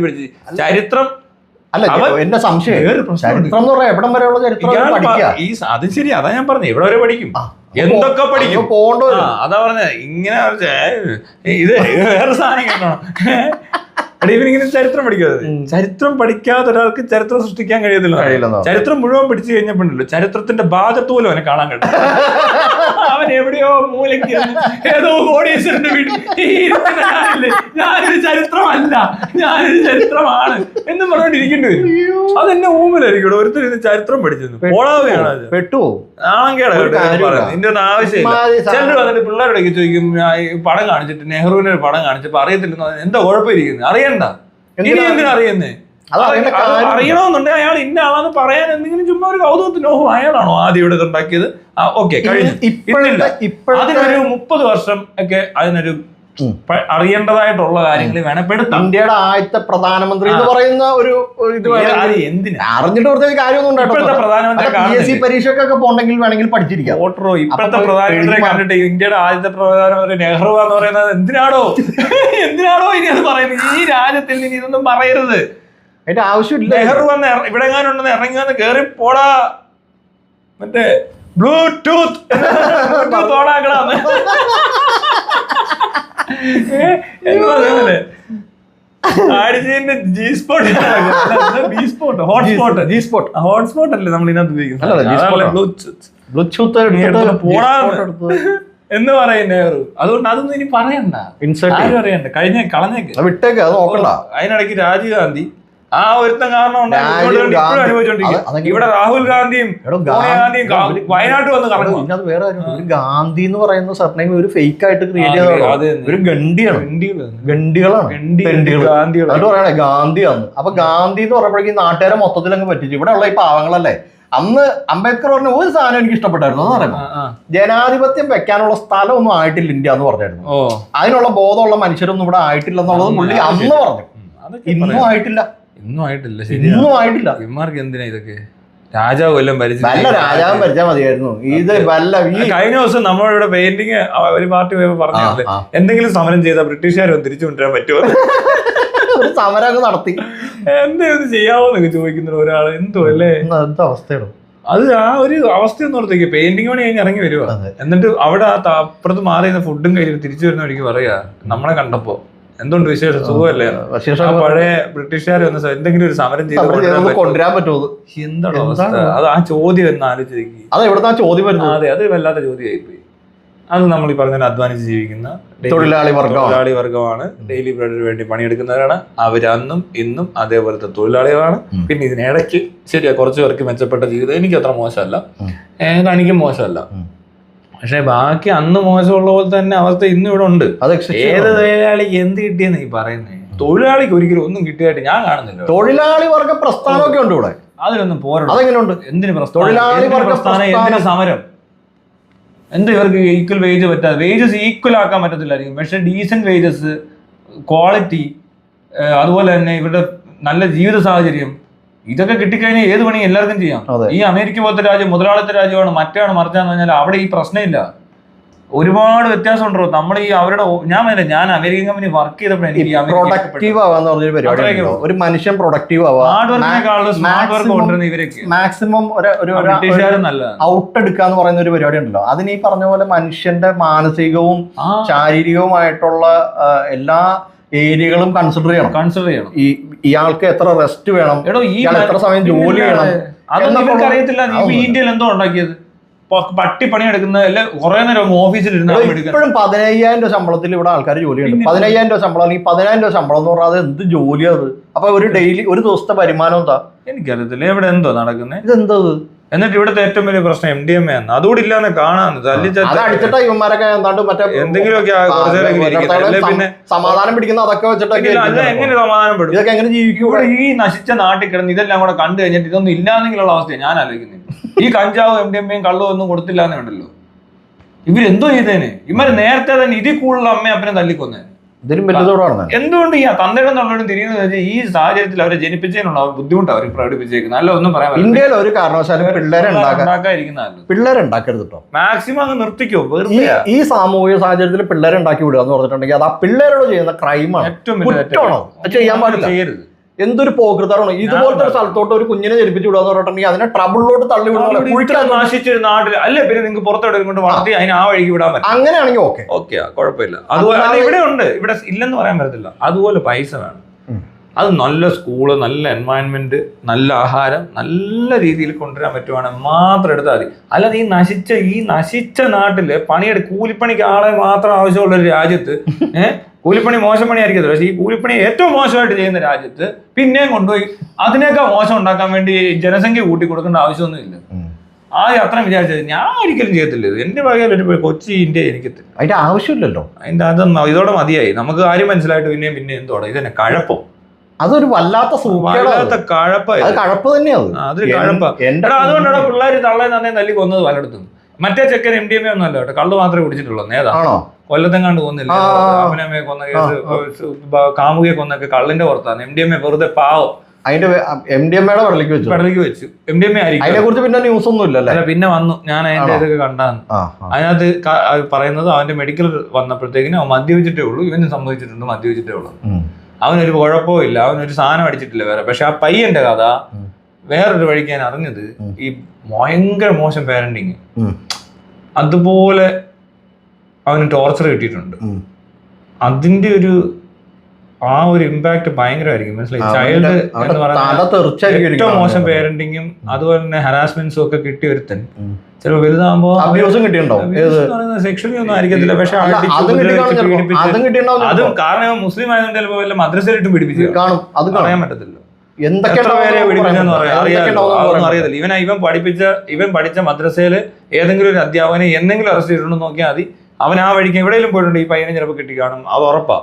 പഠിച്ച് ചരിത്രം അല്ല, എന്റെ സംശയം ചരിത്രം എന്ന് പറയാം എവിടം വരെയുള്ള ചരിത്രം അത് ശരി. അതാ ഞാൻ പറഞ്ഞു, എവിടെ വരെ പഠിക്കും, എന്തൊക്കെ പഠിക്കും, അതാ പറഞ്ഞ. ഇങ്ങനെ ഇത് വേറെ സാധനം കേട്ടോ. ഇവനിങ്ങനെ ചരിത്രം പഠിക്കാതെ, ചരിത്രം പഠിക്കാത്ത ഒരാൾക്ക് ചരിത്രം സൃഷ്ടിക്കാൻ കഴിയത്തില്ല. ചരിത്രം മുഴുവൻ പഠിച്ചു കഴിഞ്ഞപ്പോഴല്ലോ ചരിത്രത്തിന്റെ ഭാഗത്ത് പോലും അവനെ കാണാൻ കഴിയും. അവൻ എവിടെയോ മൂലയ്ക്ക് ഏതോ കോടീശ്വരന്റെ വീട്ടിൽ ഞാനൊരു ചരിത്രമല്ല, ഞാനൊരു ചരിത്രമാണ് എന്ന് പറഞ്ഞോണ്ടിരിക്കേണ്ടി വരും. അതെന്നെ ഊമിലായിരിക്കും. ഒരുത്തർ ഇത് ചരിത്രം പഠിച്ചിരുന്നു പോളാവുകയാണ്, പെട്ടുവോ നാളങ്കേടാ. ഇതിന്റെ ഒന്നും ആവശ്യമില്ല. ചിലർ വന്നിട്ട് പിള്ളേരോടൊക്കെ ചോദിക്കും, പടം കാണിച്ചിട്ട് നെഹ്റുവിന്റെ ഒരു പടം കാണിച്ചപ്പോ അറിയത്തില്ലെന്ന്. എന്താ കുഴപ്പമിരിക്കുന്നത്? അറിയണ്ട. ഇനി എന്തിനാ അറിയുന്നേ? അറിയണമെന്നുണ്ടെങ്കിൽ അയാൾ ഇന്ന ആളാന്ന് പറയാൻ എന്തെങ്കിലും ചുമ്മാ ഒരു കൗതുകത്തിന്. ഓഹോ, അയാളാണോ ആദ്യം ഇവിടെ ഉണ്ടാക്കിയത്? ഓക്കെ, കഴിഞ്ഞു. അതിനൊരു 30 വർഷം ഒക്കെ അതിനൊരു അറിയേണ്ടതായിട്ടുള്ള കാര്യങ്ങൾ വേണം പെടുത്താം. ഇന്ത്യയുടെ ആദ്യത്തെ പ്രധാനമന്ത്രി എന്ന് പറയുന്ന ഒരു ഇത് അറിഞ്ഞിട്ട് കുറച്ച് കാര്യമൊന്നും പ്രധാനമന്ത്രി പരീക്ഷക്കൊക്കെ പോകണമെങ്കിൽ വേണമെങ്കിൽ പഠിച്ചിരിക്കാം. വോട്ടറോ ഇപ്പോഴത്തെ പ്രധാനമന്ത്രിയെ കണ്ടിട്ട് ഇന്ത്യയുടെ ആദ്യത്തെ പ്രധാനമന്ത്രി നെഹ്റു എന്ന് പറയുന്നത് എന്തിനാണോ ഇനി അത് പറയുന്നത്? ഈ രാജ്യത്തിൽ ഇനി ഇതൊന്നും പറയരുത്, അതിന്റെ ആവശ്യമില്ല. നെഹ്റു വന്ന് ഇവിടെ എങ്ങാനുണ്ടെന്ന് ഇറങ്ങി വന്ന് കേറി പോടാ, മറ്റേ ബ്ലൂടൂത്ത് തോടാക്കടാന്ന് ഹോട്ട്സ്പോട്ട് അല്ലേ നമ്മൾ ഇതിനകത്ത് ഉപയോഗിക്കുന്നത് എന്ന് പറയും നെഹ്റു. അതുകൊണ്ട് അതൊന്നും ഇനി പറയണ്ട, ആരും അറിയണ്ട, കളഞ്ഞേക്ക്, വിട്ടേക്ക്, അത് നോക്കണ്ട. അതിനിടയ്ക്ക് രാജീവ് ഗാന്ധി ആ ഒരുത്തം കാരണം അനുഭവിച്ചോണ്ടിരിക്കും. ഇവിടെ രാഹുൽ ഗാന്ധിയും സോണിയാഗാന്ധിയും വയനാട്ടിൽ വന്ന് കറങ്ങും. വേറെ ഒരു ഗാന്ധി എന്ന് പറയുന്ന സർനെയിം ഒരു ഫേക്ക് ആയിട്ട് ക്രിയേറ്റ് ചെയ്ത ഒരു ഗാന്ധികളാണ് ഗാന്ധിയാണ്. അപ്പൊ ഗാന്ധി എന്ന് പറയുമ്പോഴേക്കും നാട്ടുകാരെ മൊത്തത്തിൽ അങ്ങ് പറ്റിച്ചു. ഇവിടെ ഉള്ള ഈ പാവങ്ങളല്ലേ അന്ന് അംബേദ്കർ പറഞ്ഞ ഒരു സാധനം എനിക്ക് ഇഷ്ടപ്പെട്ടായിരുന്നു എന്ന് പറയുമ്പോൾ ജനാധിപത്യം വെക്കാനുള്ള സ്ഥലമൊന്നും ആയിട്ടില്ല ഇന്ത്യ എന്ന് പറഞ്ഞായിരുന്നു. അതിനുള്ള ബോധമുള്ള മനുഷ്യരൊന്നും ഇവിടെ ആയിട്ടില്ല എന്നുള്ളത് പുള്ളി അന്ന് പറഞ്ഞു. ഇന്നും ആയിട്ടില്ല. ഇന്നും ആയിട്ടില്ല. ഇവന്മാർക്ക് എന്തിനാ ഇതൊക്കെ? രാജാവ് കൊല്ലം ഭരിച്ചു. വല്ല രാജാവും ഭരിച്ചാൽ മതിയായിരുന്നു. ഇത് വല്ല കഴിഞ്ഞ ദിവസം നമ്മളിവിടെ പെയിന്റിങ് ഒരു പാർട്ടി പറഞ്ഞില്ലേ, എന്തെങ്കിലും സമരം ചെയ്താൽ ബ്രിട്ടീഷുകാർ തിരിച്ചു കൊണ്ടുവരാൻ പറ്റുമോ? ഒരു സമരം നടത്തി എന്തെങ്കിലും ചെയ്യാവോന്നൊക്കെ ചോദിക്കുന്ന ഒരാൾ. എന്തോ അല്ലേ എന്താ അവസ്ഥയാണ് അത്? ആ ഒരു അവസ്ഥ ഒന്നും ഓർത്തേക്ക് പെയിന്റിങ് പണി കഴിഞ്ഞ് ഇറങ്ങി വരുവാ, എന്നിട്ട് അവിടെ ആ അപ്പുറത്ത് മാറി ഫുഡും കഴിഞ്ഞ് തിരിച്ചു വരുന്ന വഴിക്ക് പറയാ നമ്മളെ കണ്ടപ്പോ എന്തുകൊണ്ട് വിശേഷം, സുഖമല്ലേ? പഴയ ബ്രിട്ടീഷുകാർ വന്ന എന്തെങ്കിലും ഒരു സമരം ചെയ്ത് കൊണ്ടുവരാൻ പറ്റുമോ? എന്താണ് അവസ്ഥ? അത് ആ ചോദ്യം എന്ന് ആലോചിച്ച് അത് എവിടുന്ന ചോദ്യം വരുന്നത്? അതെ, അത് വല്ലാത്ത ചോദ്യമായിപ്പോയി. അത് നമ്മൾ ഈ പറഞ്ഞ അധ്വാനിച്ച് ജീവിക്കുന്ന തൊഴിലാളി വർഗമാണ്, ഡെയിലി ബ്രെഡിന് വേണ്ടി പണിയെടുക്കുന്നവരാണ്. അവരന്നും ഇന്നും അതേപോലത്തെ തൊഴിലാളികളാണ്. പിന്നെ ഇതിനിടയ്ക്ക് ശരിയാ കുറച്ചു പേർക്ക് മെച്ചപ്പെട്ട ജീവിതം, എനിക്ക് അത്ര മോശമല്ല, എനിക്കും മോശമല്ല. പക്ഷെ ബാക്കി അന്ന് മോശമുള്ള പോലെ തന്നെ അവസ്ഥ ഇന്നും ഇവിടെ ഉണ്ട്. ഏത് തൊഴിലാളിക്ക് എന്ത് കിട്ടിയെന്ന് ഈ പറയുന്നത്? തൊഴിലാളിക്ക് ഒരിക്കലും ഒന്നും കിട്ടിയായിട്ട് ഞാൻ കാണുന്നില്ല. തൊഴിലാളി വർഗ പ്രസ്ഥാനമൊക്കെ ഉണ്ട് ഇവിടെ, അതിലൊന്നും പോരാ. അതെങ്ങനെയുണ്ട്? എന്തിന് തൊഴിലാളി വർഗ പ്രസ്ഥാനം, എന്തിനു സമരം? എന്ത് ഇവർക്ക് ഈക്വൽ വേജ് പറ്റാതെ? വേജസ് ഈക്വൽ ആക്കാൻ പറ്റത്തില്ലായിരിക്കും, പക്ഷെ ഡീസന്റ് വേജസ്, ക്വാളിറ്റി, അതുപോലെ തന്നെ ഇവരുടെ നല്ല ജീവിത സാഹചര്യം, ഇതൊക്കെ കിട്ടിക്കഴിഞ്ഞാൽ ഏത് പണി എല്ലാവർക്കും ചെയ്യാം. ഈ അമേരിക്ക പോലത്തെ രാജ്യം മുതലാളിത്ത രാജ്യമാണ്, മറ്റാണ് മറിച്ചാന്ന് പറഞ്ഞാൽ അവിടെ ഈ പ്രശ്നമില്ല. ഒരുപാട് വ്യത്യാസം ഉണ്ടോ നമ്മൾ ഈ അവരുടെ? ഞാൻ അമേരിക്കൻ കമ്പനി വർക്ക് ചെയ്തപ്പോൾ എനിക്ക് പ്രൊഡക്റ്റീവ് ആവാന്ന് പറഞ്ഞൊരു പരിപാടി. ഒരു മനുഷ്യൻ പ്രൊഡക്റ്റീവ് മാക്സിമം ഔട്ട് എടുക്കാന്ന് പറയുന്ന ഒരു പരിപാടി ഉണ്ടല്ലോ. അതിന് ഈ പറഞ്ഞ പോലെ മനുഷ്യന്റെ മാനസികവും ശാരീരികവുമായിട്ടുള്ള എല്ലാ ഏരിയകളും കൺസിഡർ ചെയ്യണം. ഇയാൾക്ക് എത്ര റെസ്റ്റ് വേണം, എത്ര സമയം ജോലി വേണം, അതൊന്നും അറിയത്തില്ല. ഇന്ത്യയിൽ എന്തോ ഉണ്ടാക്കിയത് പട്ടി പണിയെടുക്കുന്ന കുറെ നേരം ഓഫീസിൽ ഇപ്പോഴും 15,000 രൂപ ശമ്പളത്തിൽ ഇവിടെ ആൾക്കാർ ജോലിയുണ്ട്. 15,000 രൂപ ശമ്പളം അല്ലെങ്കിൽ 10,000 രൂപ ശമ്പളം എന്ന് പറഞ്ഞാൽ എന്ത് ജോലിയാണ്? അപ്പൊ ഒരു ഡെയിലി ഒരു ദിവസത്തെ വരുമാനം എന്താ? എനിക്കറിയത്തില്ല ഇവിടെ എന്തോ നടക്കുന്നത്. ഇതെന്തോ എന്നിട്ട് ഇവിടുത്തെ ഏറ്റവും വലിയ പ്രശ്നം MDMA ആണ്. അതുകൂടി ഇല്ലാന്ന് കാണാന്ന് അടിച്ചിട്ടാ ഇവന്മാരൊക്കെ എന്താണ്ട് മറ്റേ എന്തെങ്കിലുമൊക്കെ പിന്നെ സമാധാനം പിടിക്കുന്ന അതൊക്കെ വെച്ചിട്ടൊക്കെ എങ്ങനെ സമാധാനപ്പെടും? ഇതൊക്കെ എങ്ങനെ ജീവിക്കും? ഈ നശിച്ച നാട്ടിൽ കിടന്ന് ഇതെല്ലാം കൂടെ കണ്ടു കഴിഞ്ഞിട്ട് ഇതൊന്നും ഇല്ലാന്നെങ്കിലുള്ള അവസ്ഥയാണ് ഞാൻ ആലോചിക്കുന്നത്. ഈ കഞ്ചാവും MDMA കള്ളവും ഒന്നും കൊടുത്തില്ലാന്നേ ഉണ്ടല്ലോ. ഇവരെന്തോ ചെയ്തേനെ? ഇവര് നേരത്തെ തന്നെ ഇതിൽ കൂടുതൽ അമ്മയും അപ്പനെ തല്ലിക്കൊന്നേ. എന്തുകൊണ്ട് ഈ തന്തയുടെ നല്ലോണം തിരിയുന്നത് വെച്ചാൽ ഈ സാഹചര്യത്തിൽ അവരെ ജനിപ്പിച്ചതിനുള്ള ബുദ്ധിമുട്ട് അവർ പ്രകടിപ്പിച്ചേക്കുന്നത്. അല്ല ഒന്നും പറയാൻ ഇന്ത്യയിൽ ഒരു കാരണവശാലും പിള്ളേരെ ഉണ്ടാക്കരുത് കേട്ടോ. മാക്സിമം അങ്ങ് നിർത്തിക്കോ. ഈ സാമൂഹിക സാഹചര്യത്തിൽ പിള്ളേരെ ഉണ്ടാക്കി വിടുക എന്ന് പറഞ്ഞിട്ടുണ്ടെങ്കിൽ അത് ആ പിള്ളേരോട് ചെയ്യുന്ന ക്രൈമാണ്, കുറ്റമാണോ? ചെയ്യാൻ പാടില്ല. ചെയ്യരുത്. എന്തൊരു പോകൃതാണ്. ഇതുപോലത്തെ ഒരു സ്ഥലത്തോട്ട് ഒരു കുഞ്ഞിനെ ജനിപ്പിച്ചു വിടുക എന്ന് പറഞ്ഞിട്ടുണ്ടെങ്കിൽ അതിനെ ട്രബിളിലോട്ട് തള്ളി വിടുക. നാശിച്ചൊരു നാട്ടിൽ അല്ലേ പിന്നെ നിങ്ങൾക്ക് പുറത്തോട്ട് കൊണ്ട് വളർത്തി അതിന് ആ വഴിക്ക് വിടാൻ പറ്റും. അങ്ങനെയാണെങ്കിൽ ഓക്കെ കുഴപ്പമില്ല. അതുപോലെ ഇവിടെ ഉണ്ട്, ഇവിടെ ഇല്ലെന്ന് പറയാൻ പറ്റത്തില്ല. അതുപോലെ പൈസ വേണം. അത് നല്ല സ്കൂള്, നല്ല എൻവയൺമെന്റ്, നല്ല ആഹാരം, നല്ല രീതിയിൽ കൊണ്ടുവരാൻ പറ്റുവാണെങ്കിൽ മാത്രം എടുത്താൽ മതി. അല്ലാതെ ഈ നശിച്ച നാട്ടില് കൂലിപ്പണിക്ക് ആളെ മാത്രം ആവശ്യമുള്ള ഒരു രാജ്യത്ത് കൂലിപ്പണി മോശം പണിയായിരിക്കത്തില്ല, പക്ഷേ ഈ കൂലിപ്പണി ഏറ്റവും മോശമായിട്ട് ചെയ്യുന്ന രാജ്യത്ത് പിന്നെയും കൊണ്ടുപോയി അതിനേക്കാൾ മോശം ഉണ്ടാക്കാൻ വേണ്ടി ജനസംഖ്യ കൂട്ടി കൊടുക്കേണ്ട ആവശ്യമൊന്നുമില്ല. അത്രയും വിചാരിച്ചത് ഞാൻ ഒരിക്കലും ചെയ്യത്തില്ല. എന്റെ വകയിൽ ഒരു കൊച്ചി ഇന്ത്യ എനിക്ക് അതിന്റെ ആവശ്യമില്ലല്ലോ. അതൊന്നും ഇതോടെ മതിയായി. നമുക്ക് കാര്യം മനസ്സിലായിട്ട് പിന്നെ എന്തോടെ ഇതന്നെ കഴപ്പം. അതൊരു വല്ലാത്ത കഴപ്പ് തന്നെയാണ്. അതൊരു കഴപ്പാ. അതുകൊണ്ടാണ് പിള്ളേർ തള്ളേ നന്നേ തല്ലി കൊന്നത് പലയിടത്തും. മറ്റേ ചെക്കൻ MDMA ഒന്നും അല്ല കേട്ടോ, കള്ള് മാത്രമേ കുടിച്ചിട്ടുള്ളൂ. നേതാണോ കൊല്ലത്തെങ്ങാണ്ട് കൊന്നില്ല, അപ്പനമ്മയെ കൊന്ന കേസ്, കാമുകിയെ കൊന്നൊക്കെ കള്ളിന്റെ പുറത്താണ്. MDMA വെറുതെ പാവം അതിന്റെ MDMA വെടലേക്ക് വെച്ചു. MDMA ആയിരിക്കും. അതിനെ കുറിച്ച് പിന്നെ ന്യൂസ് ഒന്നും ഇല്ലല്ലേ? പിന്നെ വന്നു, ഞാൻ അതിന്റെ ഇതൊക്കെ കണ്ടാന്ന്. അതിനകത്ത് പറയുന്നത് അവന്റെ മെഡിക്കൽ വന്നപ്പോഴത്തേക്കിനും അവൻ മദ്യപിച്ചിട്ടേ ഉള്ളൂ. ഇവന് സംഭവിച്ചിട്ടുണ്ട്, മദ്യപിച്ചിട്ടേ ഉള്ളൂ. അവനൊരു കുഴപ്പവും ഇല്ല, അവനൊരു സാധനം അടിച്ചിട്ടില്ല വേറെ. പക്ഷെ ആ പയ്യന്റെ കഥ വേറൊരു വഴിക്ക് ഞാൻ അറിഞ്ഞത് ഈ ഭയങ്കര മോശം പാരന്റിങ്, അതുപോലെ അവന് ടോർച്ചർ കിട്ടിയിട്ടുണ്ട്. അതിന്റെ ഒരു ഇമ്പാക്ട് ഭയങ്കരമായിരിക്കും. മനസ്സിലായി? ചൈൽഡ് എന്ന് പറയുന്നത് ഏറ്റവും മോശം പേരന്റിങ്ങും അതുപോലെ തന്നെ ഹരാസ്മെന്റ്സും ഒക്കെ കിട്ടിയ ഒരുത്തൻ ചിലപ്പോൾ വലുതാകുമ്പോ സെക്ഷലി ഒന്നും ആയിരിക്കത്തില്ല, പക്ഷെ അതും കാരണം മുസ്ലിം ആയതുകൊണ്ട് ചിലപ്പോൾ വല്ല മദ്രസയിലിട്ടും പിടിപ്പിച്ചു അത് പറയാൻ പറ്റത്തില്ല. എത്ര പേരെ പിടിപ്പിച്ചെന്ന് പറയാം അതൊന്നും അറിയത്തില്ല. ഇവൻ പഠിച്ച മദ്രസയില് ഏതെങ്കിലും ഒരു അധ്യാപകനെ എന്തെങ്കിലും അറസ്റ്റ് ചെയ്തിട്ടുണ്ടെന്ന് നോക്കിയാൽ മതി. അവൻ ആ വഴിക്ക് എവിടെയെങ്കിലും പോയിട്ടുണ്ട്, ഈ പയ്യനെ ചിലപ്പോൾ കിട്ടിക്കാണും, അത് ഉറപ്പാ.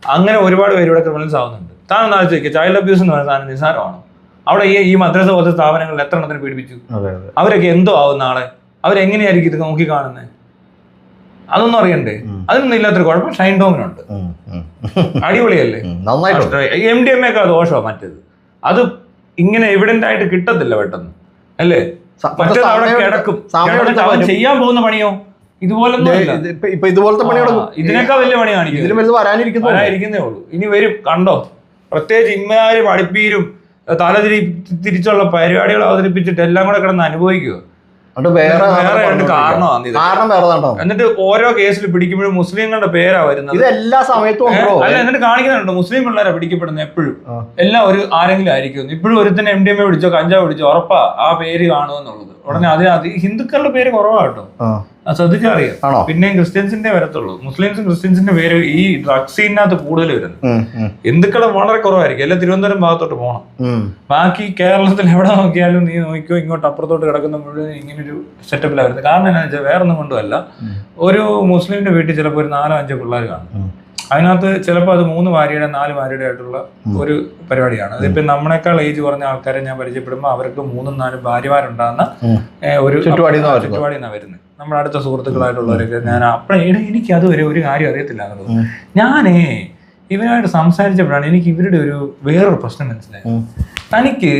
അങ്ങനെ ഒരുപാട് പേര് ഇവിടെ ക്രിമിനൽസ് ആവുന്നുണ്ട്. താൻ ഒന്ന് ആലോചിക്കുക, ചൈൽഡ് അബ്യൂസ് എന്ന് പറയുന്ന സാധനം നിസ്സാരമാണ്. അവിടെ ഈ മദ്രസ പോലത്തെ സ്ഥാപനങ്ങളിൽ എത്ര എണ്ണത്തിന് പീഡിപ്പിച്ചു? അവരൊക്കെ എന്തോ ആവും നാളെ? അവരെങ്ങനെയായിരിക്കും ഇത് നോക്കി കാണുന്നത്? അതൊന്നും അറിയണ്ടേ? അതിനൊന്നും ഇല്ലാത്തൊരു കുഴപ്പം ഷൈൻ ടോമിനുണ്ട്. അടിപൊളിയല്ലേ? MDMA ഒക്കെ ദോഷമാണ് മറ്റേത്. അത് ഇങ്ങനെ എവിഡന്റ് ആയിട്ട് കിട്ടത്തില്ല പെട്ടെന്ന്, അല്ലേ? മറ്റേത് അവിടെ കിടക്കും. ചെയ്യാൻ പോകുന്ന പണിയോ ഇതുപോലൊന്നും ഇതുപോലത്തെ പണിയോട് ഇതിനേക്കാൾ വലിയ പണി കാണിക്കും. വരാനിരിക്കുന്നേ ഉള്ളൂ. ഇനി വരും, കണ്ടോ. പ്രത്യേകിച്ച് ഇമ്മാര് പഠിപ്പീരും തിരിച്ചുള്ള പരിപാടികൾ അവതരിപ്പിച്ചിട്ട് എല്ലാം കൂടെ കിടന്ന് അനുഭവിക്കുക. എന്നിട്ട് ഓരോ കേസിൽ പിടിക്കുമ്പോഴും മുസ്ലിങ്ങളുടെ പേരാ വരുന്നത്. ഇത് എല്ലാ സമയത്തും അല്ല, എന്നിട്ട് കാണിക്കുന്നുണ്ട് മുസ്ലിം പിള്ളേരാ പിടിക്കപ്പെടുന്നത് എപ്പോഴും. എല്ലാം ആരെങ്കിലും ആയിരിക്കും. ഇപ്പോഴും ഒരുത്തന്നെ MDMA പിടിച്ചോ കഞ്ചാവ് പിടിച്ചോ ഉറപ്പാ ആ പേര് കാണുമെന്നുള്ളത്. ഉടനെ അത് ഹിന്ദുക്കളുടെ പേര് കുറവാട്ടോ, ശ്രദ്ധിച്ചറിയാം. പിന്നെയും ക്രിസ്ത്യൻസിന്റെ വരത്തുള്ളൂ. മുസ്ലിംസും ക്രിസ്ത്യൻസിന്റെ പേര് ഈ ഡ്രഗ് സീനിനകത്ത് കൂടുതൽ വരുന്നത്. ഹിന്ദുക്കളെ വളരെ കുറവായിരിക്കും. എല്ലാം തിരുവനന്തപുരം ഭാഗത്തോട്ട് പോകണം. ബാക്കി കേരളത്തിൽ എവിടെ നോക്കിയാലും നീ നോക്കിയോ ഇങ്ങോട്ട് അപ്പുറത്തോട്ട് കിടക്കുന്ന മുഴുവൻ ഇങ്ങനൊരു സെറ്റപ്പിലാണ് വരുന്നത്. കാരണം എന്താണെന്ന് വെച്ചാൽ വേറെ ഒന്നും കൊണ്ടുമല്ല, ഒരു മുസ്ലിമിന്റെ വീട്ടിൽ ചിലപ്പോൾ ഒരു 4-5 പിള്ളേർ കാണും. അതിനകത്ത് ചിലപ്പോൾ അത് 3 ഭാര്യയുടെ 4 ഭാര്യയുടെ ആയിട്ടുള്ള ഒരു പരിപാടിയാണ്. അതിപ്പോ നമ്മളെക്കാൾ ഏജ് കുറഞ്ഞ ആൾക്കാരെ ഞാൻ പരിചയപ്പെടുമ്പോൾ അവർക്ക് 3-4 ഭാര്യമാരുണ്ടാകുന്ന ഒരു ചുറ്റുപാടിന്നാണ് വരുന്നത്. നമ്മുടെ അടുത്ത സുഹൃത്തുക്കളായിട്ടുള്ളവരൊക്കെ ഞാൻ എനിക്ക് അതുവരെ ഒരു കാര്യം അറിയത്തില്ല എന്നുള്ളത്. ഞാനേ ഇവരായിട്ട് സംസാരിച്ചപ്പോഴാണ് എനിക്ക് ഇവരുടെ വേറൊരു പ്രശ്നം മനസ്സിലായത്. തനിക്ക്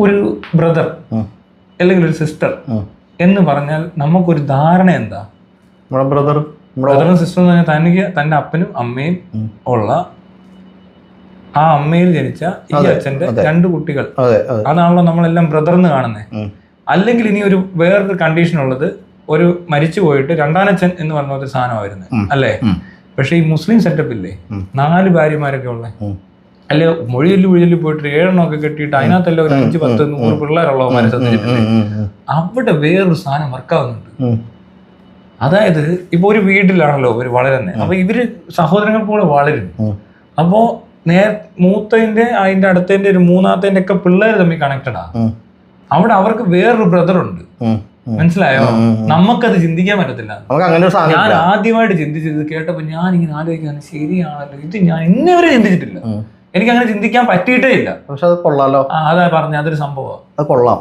ഒരു ബ്രദർ അല്ലെങ്കിൽ ഒരു സിസ്റ്റർ എന്ന് പറഞ്ഞാൽ നമുക്കൊരു ധാരണ എന്താ? ബ്രദറും സിസ്റ്റർ എന്ന് പറഞ്ഞാൽ തനിക്ക് തന്റെ അപ്പനും അമ്മയും ഉള്ള ആ അമ്മയിൽ ജനിച്ച ഈ അച്ഛന്റെ 2 കുട്ടികൾ, അതാണല്ലോ നമ്മളെല്ലാം ബ്രദർ എന്ന് കാണുന്നത്. അല്ലെങ്കിൽ ഇനി വേറൊരു കണ്ടീഷൻ ഉള്ളത്, ഒരു മരിച്ചു പോയിട്ട് രണ്ടാനച്ഛൻ എന്ന് പറഞ്ഞ ഒരു സാധനം വരുന്നത്, അല്ലേ? പക്ഷെ ഈ മുസ്ലിം സെറ്റപ്പില്ലേ, 4 ഭാര്യമാരൊക്കെ ഉള്ള, അല്ലെ മൊഴിയിൽ പോയിട്ട് 7 എണ്ണമൊക്കെ കെട്ടിയിട്ട് അതിനകത്തല്ല ഒരു 5-10-100 പിള്ളേരുള്ളവന്മാരെ ശ്രദ്ധിച്ചിട്ടില്ലേ? അവിടെ വേറൊരു സാധനം വർക്കാവുന്നുണ്ട്. അതായത് ഇപ്പൊ ഒരു വീട്ടിലാണല്ലോ ഇവര് വളരുന്നത്. അപ്പൊ ഇവര് സഹോദരങ്ങൾ പോലെ വളരും. അപ്പോ മൂത്തതിന്റെ അതിന്റെ അടുത്തതിന്റെ ഒരു 3-ാമത്തെ ഒക്കെ പിള്ളേർ തമ്മിൽ കണക്റ്റഡാ. അവിടെ അവർക്ക് വേറൊരു ബ്രദർ ഉണ്ട്. മനസ്സിലായോ? നമുക്കത് ചിന്തിക്കാൻ പറ്റത്തില്ല. ഞാൻ ആദ്യമായിട്ട് ചിന്തിച്ചത് കേട്ടപ്പോ ഞാൻ ഇങ്ങനെ ആലോചിക്കാൻ, ശരിയാണല്ലോ, ഇത് ഞാൻ ഇന്നവരെ ചിന്തിച്ചിട്ടില്ല. എനിക്ക് അങ്ങനെ ചിന്തിക്കാൻ പറ്റിയിട്ടേ ഇല്ല. പക്ഷെ അത് കൊള്ളാലോ. അതാ പറഞ്ഞ അതൊരു സംഭവം. അത് കൊള്ളാം,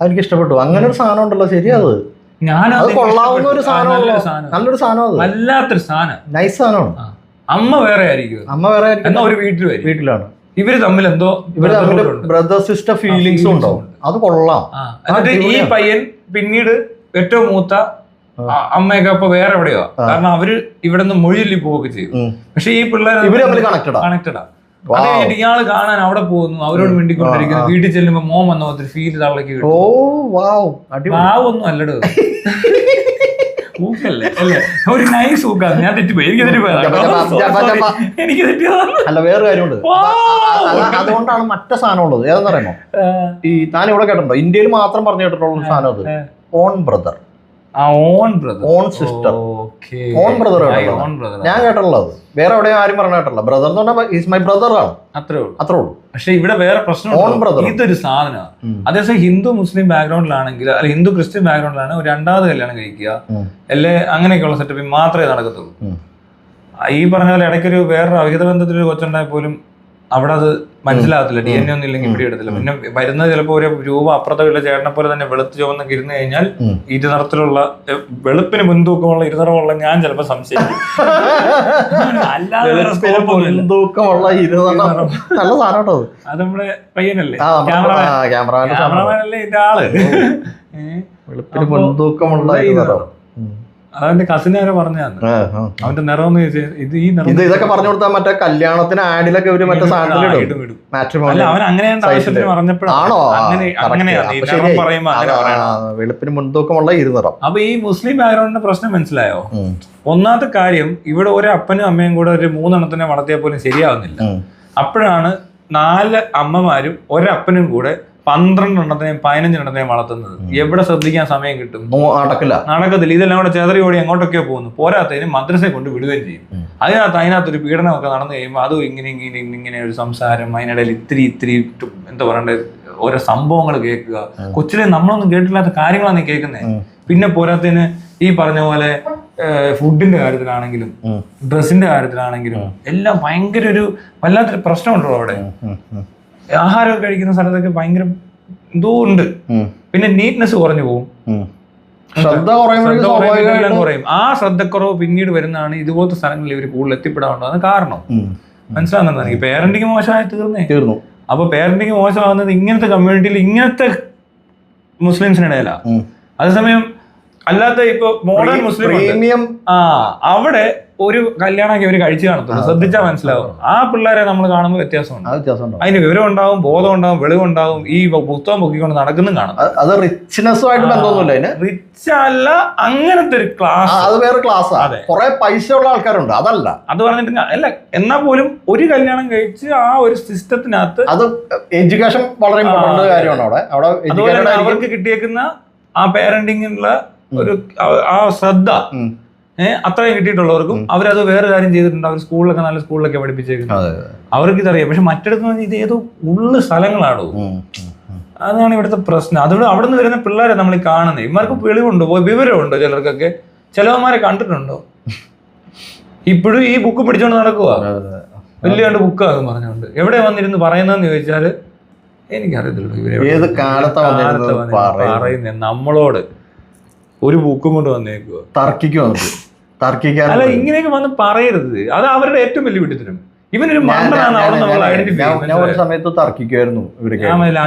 അതെനിക്ക് ഇഷ്ടപ്പെട്ടു. അങ്ങനെ ഒരു സാധനം ഉണ്ടല്ലോ, ശരിയത്. കൊള്ളാവുന്ന ഒരു സാധനം, നല്ലൊരു സാധനം, വല്ലാത്തൊരു സാധനം, നൈസ് സാധനമാണ്. അമ്മ വേറെ ആയിരിക്കും, എന്നാ ഒരു വീട്ടിലാണ് ഇവര് തമ്മിൽ എന്തോ ബ്രദർ സിസ്റ്റർ ഫീലിങ്സും ഉണ്ടാവും. അത് കൊള്ളാം. ഈ പയ്യൻ പിന്നീട് ഏറ്റവും മൂത്ത അമ്മയൊക്കെ അപ്പൊ വേറെ എവിടെയോ, കാരണം അവര് ഇവിടെ നിന്ന് മൊഴിയിൽ പോവുകയൊക്കെ ചെയ്യും. പക്ഷെ ഈ പിള്ളേർ കണക്റ്റഡാ. അത് കഴിഞ്ഞിട്ട് ഇയാള് കാണാൻ അവിടെ പോകുന്നു, അവരോട് വേണ്ടിക്കൊണ്ടിരിക്കുന്നു. വീട്ടിൽ ചെല്ലുമ്പോ മോൻ വന്ന ഒത്തിരി ഫീൽ തള്ളക്ക് കിട്ടും. ഒന്നും അല്ലടോ, ഊക്കല്ലേ അല്ലേ? ഒരു നൈസ് ഊക്കാണ്. ഞാൻ തെറ്റിപ്പോയി, എനിക്ക് അല്ല, വേറെ കാര്യമുണ്ട്. അതുകൊണ്ടാണ് മറ്റേ സാധനം ഉള്ളത്. ഏതെന്ന് പറയുമ്പോ ഈ താൻ ഇവിടെ കേട്ടോ, ഇന്ത്യയിൽ മാത്രം പറഞ്ഞു കേട്ടിട്ടുള്ള സാധനം അത് on brother, on sister, on brother. ഞാൻ കേട്ടുള്ളത് വേറെ എവിടെയും ആരും പറഞ്ഞു കേട്ടല്ല. ബ്രദർ എന്ന് പറഞ്ഞാൽ ഈസ് മൈ ബ്രദർ ആണ്, അത്രേ ഉള്ളൂ. പക്ഷെ ഇവിടെ വേറെ പ്രശ്നം, ഇതൊരു സാധനമാണ്. അതേസമയം ഹിന്ദു മുസ്ലിം ബാക്ക്ഗ്രൗണ്ടിലാണെങ്കിൽ, അല്ലെങ്കിൽ ഹിന്ദു ക്രിസ്ത്യൻ ബാക്ക്ഗ്രൗണ്ടിലാണ് ഒരു 2ാമത് കല്യാണം കഴിക്കുക അല്ലെ, അങ്ങനെയൊക്കെയുള്ള സെറ്റപ്പിൽ മാത്രമേ നടക്കത്തുള്ളൂ. ഈ പറഞ്ഞ പോലെ ഇടയ്ക്കൊരു വേറൊരു അവിഹിത ബന്ധത്തിലൊരു കൊച്ചുണ്ടായ പോലും അവിടെ അത് മനസ്സിലാകത്തില്ല. DNA ഒന്നും ഇല്ലെങ്കിൽ പിടിയെടുത്തില്ല. പിന്നെ വരുന്നത് ചിലപ്പോൾ ഒരു രൂപ അപ്പുറത്തെ വീട്ടിലെ ചേട്ടനെ പോലെ തന്നെ വെളുത്ത് ചുവന്നൊക്കെ ഇരുന്ന് കഴിഞ്ഞാൽ ഇരുനിറത്തിലുള്ള വെളുപ്പിന് മുൻതൂക്കമുള്ള ഇരുനിറമുള്ള ഞാൻ ചിലപ്പോൾ സംശയിക്കും. അത് നമ്മുടെ പയ്യനല്ലേ, ക്യാമറമാനല്ലേ ഇതിന്റെ ആള്. വെളുപ്പിന് മുൻതൂക്കമുള്ള അതെന്റെ കസിനാരോ പറഞ്ഞാണ് അവന്റെ നിറം. ഇതൊക്കെ പറഞ്ഞു കൊടുത്താൽ മറ്റേ കല്യാണത്തിന് ആഡിലൊക്കെ ഒരു മറ്റേ അവൻ അങ്ങനെ പറഞ്ഞപ്പോഴാണോ വെളുപ്പിന് മുൻതൂക്കമുള്ള ഇരുനിറം. അപ്പൊ ഈ മുസ്ലിം ബാക്ക്ഗ്രൗണ്ടിന്റെ പ്രശ്നം മനസ്സിലായോ? ഒന്നാമത്തെ കാര്യം, ഇവിടെ ഒരു അപ്പനും അമ്മയും കൂടെ ഒരു 3 എണ്ണത്തിനെ വളർത്തിയാൽ പോലും ശരിയാവുന്നില്ല. അപ്പോഴാണ് 4 അമ്മമാരും ഒരപ്പനും കൂടെ 12 എണ്ണത്തിനെയും 15 എണ്ണത്തിനെയും വളർത്തുന്നത്. എവിടെ ശ്രദ്ധിക്കാൻ സമയം കിട്ടും? നടക്കത്തില്ല. ഇതെല്ലാം കൂടെ ചെതറി ഓടി എങ്ങോട്ടൊക്കെയോ പോകുന്നു. പോരാത്തതിന് മദ്രസയെ കൊണ്ട് വിടുകയും ചെയ്യും. അതിനകത്തൊരു പീഡനമൊക്കെ നടന്നു കഴിയുമ്പോൾ അതും ഇങ്ങനെ ഒരു സംസാരം, അതിനിടയിൽ ഇത്തിരി എന്താ പറയണ്ടേ, ഓരോ സംഭവങ്ങൾ കേൾക്കുക. കൊച്ചിലെ നമ്മളൊന്നും കേട്ടില്ലാത്ത കാര്യങ്ങളാണ് കേൾക്കുന്നത്. പിന്നെ പോരാത്തതിന് ഈ പറഞ്ഞ പോലെ ഫുഡിന്റെ കാര്യത്തിലാണെങ്കിലും ഡ്രസ്സിന്റെ കാര്യത്തിലാണെങ്കിലും എല്ലാം ഭയങ്കര ഒരു വല്ലാത്തൊരു പ്രശ്നമുണ്ടോ അവിടെ. ആഹാരമൊക്കെ കഴിക്കുന്ന സ്ഥലത്തൊക്കെ ഭയങ്കര എന്തോ ഉണ്ട്. പിന്നെ നീറ്റ്നെസ് കുറഞ്ഞു പോകും, ശ്രദ്ധ എല്ലാം കുറയും. ആ ശ്രദ്ധക്കുറവ് പിന്നീട് വരുന്നതാണ് ഇതുപോലത്തെ സ്ഥലങ്ങളിൽ ഇവർ കൂടുതൽ എത്തിപ്പെടാറുണ്ടാകുന്ന കാരണം. മനസ്സിലാകുന്നതാണ്. ഈ പേരന്റിങ് മോശമായി തീർന്നു. അപ്പൊ പേരന്റിങ് മോശമാകുന്നത് ഇങ്ങനത്തെ കമ്മ്യൂണിറ്റിയിൽ ഇങ്ങനത്തെ മുസ്ലിംസിനിടയിലാണ്. അതേസമയം അല്ലാത്ത ഇപ്പൊ മോഡേൺ മുസ്ലിം അവിടെ ഒരു കല്യാണമൊക്കെ ഇവര് കഴിച്ചു കാണത്തുള്ളൂ. ശ്രദ്ധിച്ചാൽ മനസ്സിലാവും. ആ പിള്ളേരെ നമ്മൾ കാണുമ്പോൾ വ്യത്യാസമുണ്ട്. അതിന് വിവരം ഉണ്ടാവും, ബോധം ഉണ്ടാവും, വെളിവുണ്ടാവും. ഈ പുസ്തകം പൊക്കിക്കൊണ്ട് നടക്കുന്നതും കാണും. അത് റിച്ച്നെസ്സുമായിട്ട് ബന്ധമൊന്നുമില്ല. റിച്ച് അല്ല, അങ്ങനത്തെ ഒരു ക്ലാസ്, അത് വേറെ ക്ലാസ്. കുറെ പൈസ ഉള്ള ആൾക്കാരുണ്ട്, അതല്ല. അത് പറഞ്ഞിട്ട് അല്ല, എന്നാൽ പോലും ഒരു കല്യാണം കഴിച്ച് ആ ഒരു സിസ്റ്റത്തിനകത്ത് അത് എഡ്യൂക്കേഷൻ വളരെ ഇമ്പോർട്ടന്റ് കാര്യമാണ് അവിടെ. അതുപോലെ അവർക്ക് കിട്ടിയേക്കുന്ന ആ പേരന്റിങ്ങിനുള്ള ഒരു ആ ശ്രദ്ധ അത്രയും കിട്ടിയിട്ടുള്ളവർക്കും അവരത് വേറെ കാര്യം ചെയ്തിട്ടുണ്ട്. അവർ സ്കൂളിലൊക്കെ നല്ല സ്കൂളിലൊക്കെ പഠിപ്പിച്ചേക്കുന്നത്, അവർക്ക് ഇതറിയാം. പക്ഷെ മറ്റിടത്ത് ഇത് ഏതോ ഉള്ള സ്ഥലങ്ങളാണോ, അതാണ് ഇവിടുത്തെ പ്രശ്നം. അതുകൊണ്ട് അവിടെ നിന്ന് വരുന്ന പിള്ളേരെ നമ്മൾ കാണുന്നത്. ഇവർക്ക് വെളിവുണ്ടോ, വിവരമുണ്ടോ? ചിലർക്കൊക്കെ ചിലവന്മാരെ കണ്ടിട്ടുണ്ടോ? ഇപ്പോഴും ഈ ബുക്ക് പിടിച്ചോണ്ട് നടക്കുക, വലിയ ബുക്കാകും പറഞ്ഞുകൊണ്ട്. എവിടെ വന്നിരുന്ന് പറയുന്നതെന്ന് ചോദിച്ചാല് എനിക്കറിയത്തില്ല. പറയുന്നത് നമ്മളോട് ഒരു ബുക്കും കൊണ്ട് വന്നേക്കുക, തർക്കിക്കാൻ. അല്ല, ഇങ്ങനെയൊക്കെ വന്ന് പറയരുത്. അത് അവരുടെ ഏറ്റവും വലിയ വിട്ടിത്തരം. ഇവനൊരു മണ്ടനാണ് അവിടെ നമ്മൾ ഐഡന്റിഫൈ. ഞാൻ ഒരു സമയത്ത് തർക്കിക്കുമായിരുന്നു, തർക്കിക്കുമല്ല,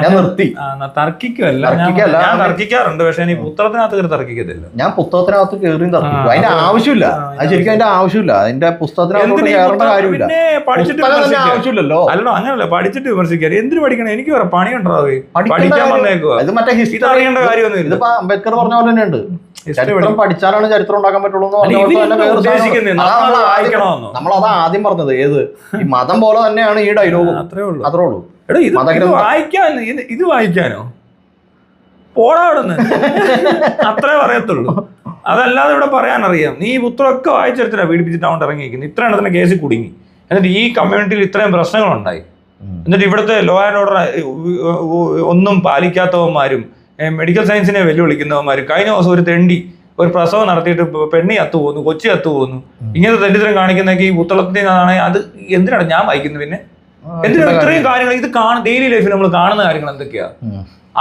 ഞാൻ തർക്കിക്കാറുണ്ട്. പക്ഷെ ഈ പുസ്തകത്തിനകത്ത് കയറി തർക്കിക്കത്തില്ല. ഞാൻ പുസ്തകത്തിനകത്ത് കയറിയും തർക്കിക്കും. അതിന്റെ ആവശ്യമില്ല. അത് ശരിക്കും അതിന്റെ ആവശ്യമില്ല. അതിന്റെ പുസ്തകത്തിനകത്ത് കയറേണ്ട കാര്യമില്ല. ആവശ്യമില്ലല്ലോ. അല്ലല്ലോ, അങ്ങനല്ല. പഠിച്ചിട്ട് വിമർശിക്കാൻ എന്തിനു പഠിക്കണം? എനിക്ക് വേറെ പണി ഉണ്ടാവേ. പഠിക്കാൻ വന്നേക്കുക. ഇത് മറ്റേ ഹിസ്റ്ററി അറിയേണ്ട കാര്യമൊന്നുമില്ല. ഇതിപ്പോ അംബേദ്കർ പറഞ്ഞ പോലെ തന്നെ ഉണ്ട്. ചരിത്രം പഠിച്ചാലാണ് ചരിത്രം ഉണ്ടാക്കാൻ പറ്റുള്ളൂ. നമ്മളത് ആദ്യം പറഞ്ഞത് ഏത് ഈ മതം പോലെ തന്നെയാണ് ഈ ഡയലോഗ്. അത്രേ ഉള്ളൂ. ഇത് വായിക്കാനോ പോടാവിടുന്ന് അത്രേ പറയത്തുള്ളൂ. അതല്ലാതെ ഇവിടെ പറയാനറിയാം. നീ ഈ പുത്രമൊക്കെ വായിച്ചെടുത്തില്ല പീഡിപ്പിച്ചിട്ട് അവിടെ ഇറങ്ങിയിരിക്കുന്നു. ഇത്ര എണ്ണത്തിന് കേസിൽ കുടുങ്ങി. എന്നിട്ട് ഈ കമ്മ്യൂണിറ്റിയിൽ ഇത്രയും പ്രശ്നങ്ങളുണ്ടായി. എന്നിട്ട് ഇവിടുത്തെ ലോ ആൻഡ് ഓർഡർ ഒന്നും പാലിക്കാത്തവന്മാരും മെഡിക്കൽ സയൻസിനെ വെല്ലുവിളിക്കുന്നവന്മാരും. കഴിഞ്ഞ ദിവസം ഒരു തെണ്ടി ഒരു പ്രസവം നടത്തിയിട്ട് പെണ്ണി അത്തു പോകുന്നു, കൊച്ചി അത്തു പോകുന്നു. ഇങ്ങനത്തെ തെണ്ടിത്തരം കാണിക്കുന്നതൊക്കെ ഈ പുത്തളത്തിനാണ്. അത് എന്തിനാണ് ഞാൻ വായിക്കുന്നത്? പിന്നെ എന്തിനാണ് ഇത്രയും കാര്യങ്ങൾ? ഇത് ഡെയിലി ലൈഫിൽ നമ്മൾ കാണുന്ന കാര്യങ്ങൾ എന്തൊക്കെയാ?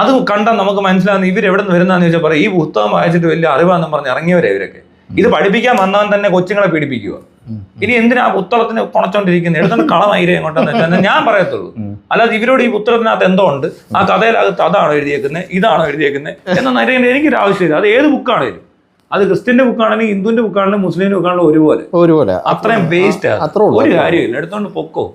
അത് കണ്ടാൽ നമുക്ക് മനസ്സിലാകുന്ന ഇവരെവിടെ നിന്ന് വരുന്നതെന്ന് ചോദിച്ചാൽ പറയാം, ഈ പുസ്തകം വായിച്ചിട്ട് വലിയ അറിവാണെന്ന് പറഞ്ഞ് ഇറങ്ങിയവരെ ഇവരൊക്കെ. ഇത് പഠിപ്പിക്കാൻ വന്നവൻ തന്നെ കൊച്ചുങ്ങളെ പീഡിപ്പിക്കുക. ഇനി എന്തിനാ പുസ്തകത്തിന് കുണച്ചോണ്ടിരിക്കുന്നത്? എടുത്തോണ്ട് കളമയിരെ എങ്ങോട്ടെന്ന് വെച്ചാൽ ഞാൻ പറയത്തുള്ളൂ. അല്ലാതെ ഇവരോട് ഈ പുസ്തകത്തിനകത്ത് എന്തോ ഉണ്ട്, ആ കഥയിലകത്ത് അതാണോ എഴുതിയേക്കുന്നത്, ഇതാണോ എഴുതിയേക്കുന്നത് എന്നൊന്നും അറിയേണ്ട എനിക്കൊരു ആവശ്യമില്ല. അത് ഏത് ബുക്കാണേലും, അത് ക്രിസ്ത്യന്റെ ബുക്കാണെങ്കിലും ഹിന്ദുവിന്റെ ബുക്കാണെങ്കിലും മുസ്ലിമിന്റെ ബുക്കാണെങ്കിലും ഒരുപോലെ. അത്രയും വേസ്റ്റ്. ഒരു കാര്യമില്ല. എടുത്തോണ്ട് പൊക്കോ.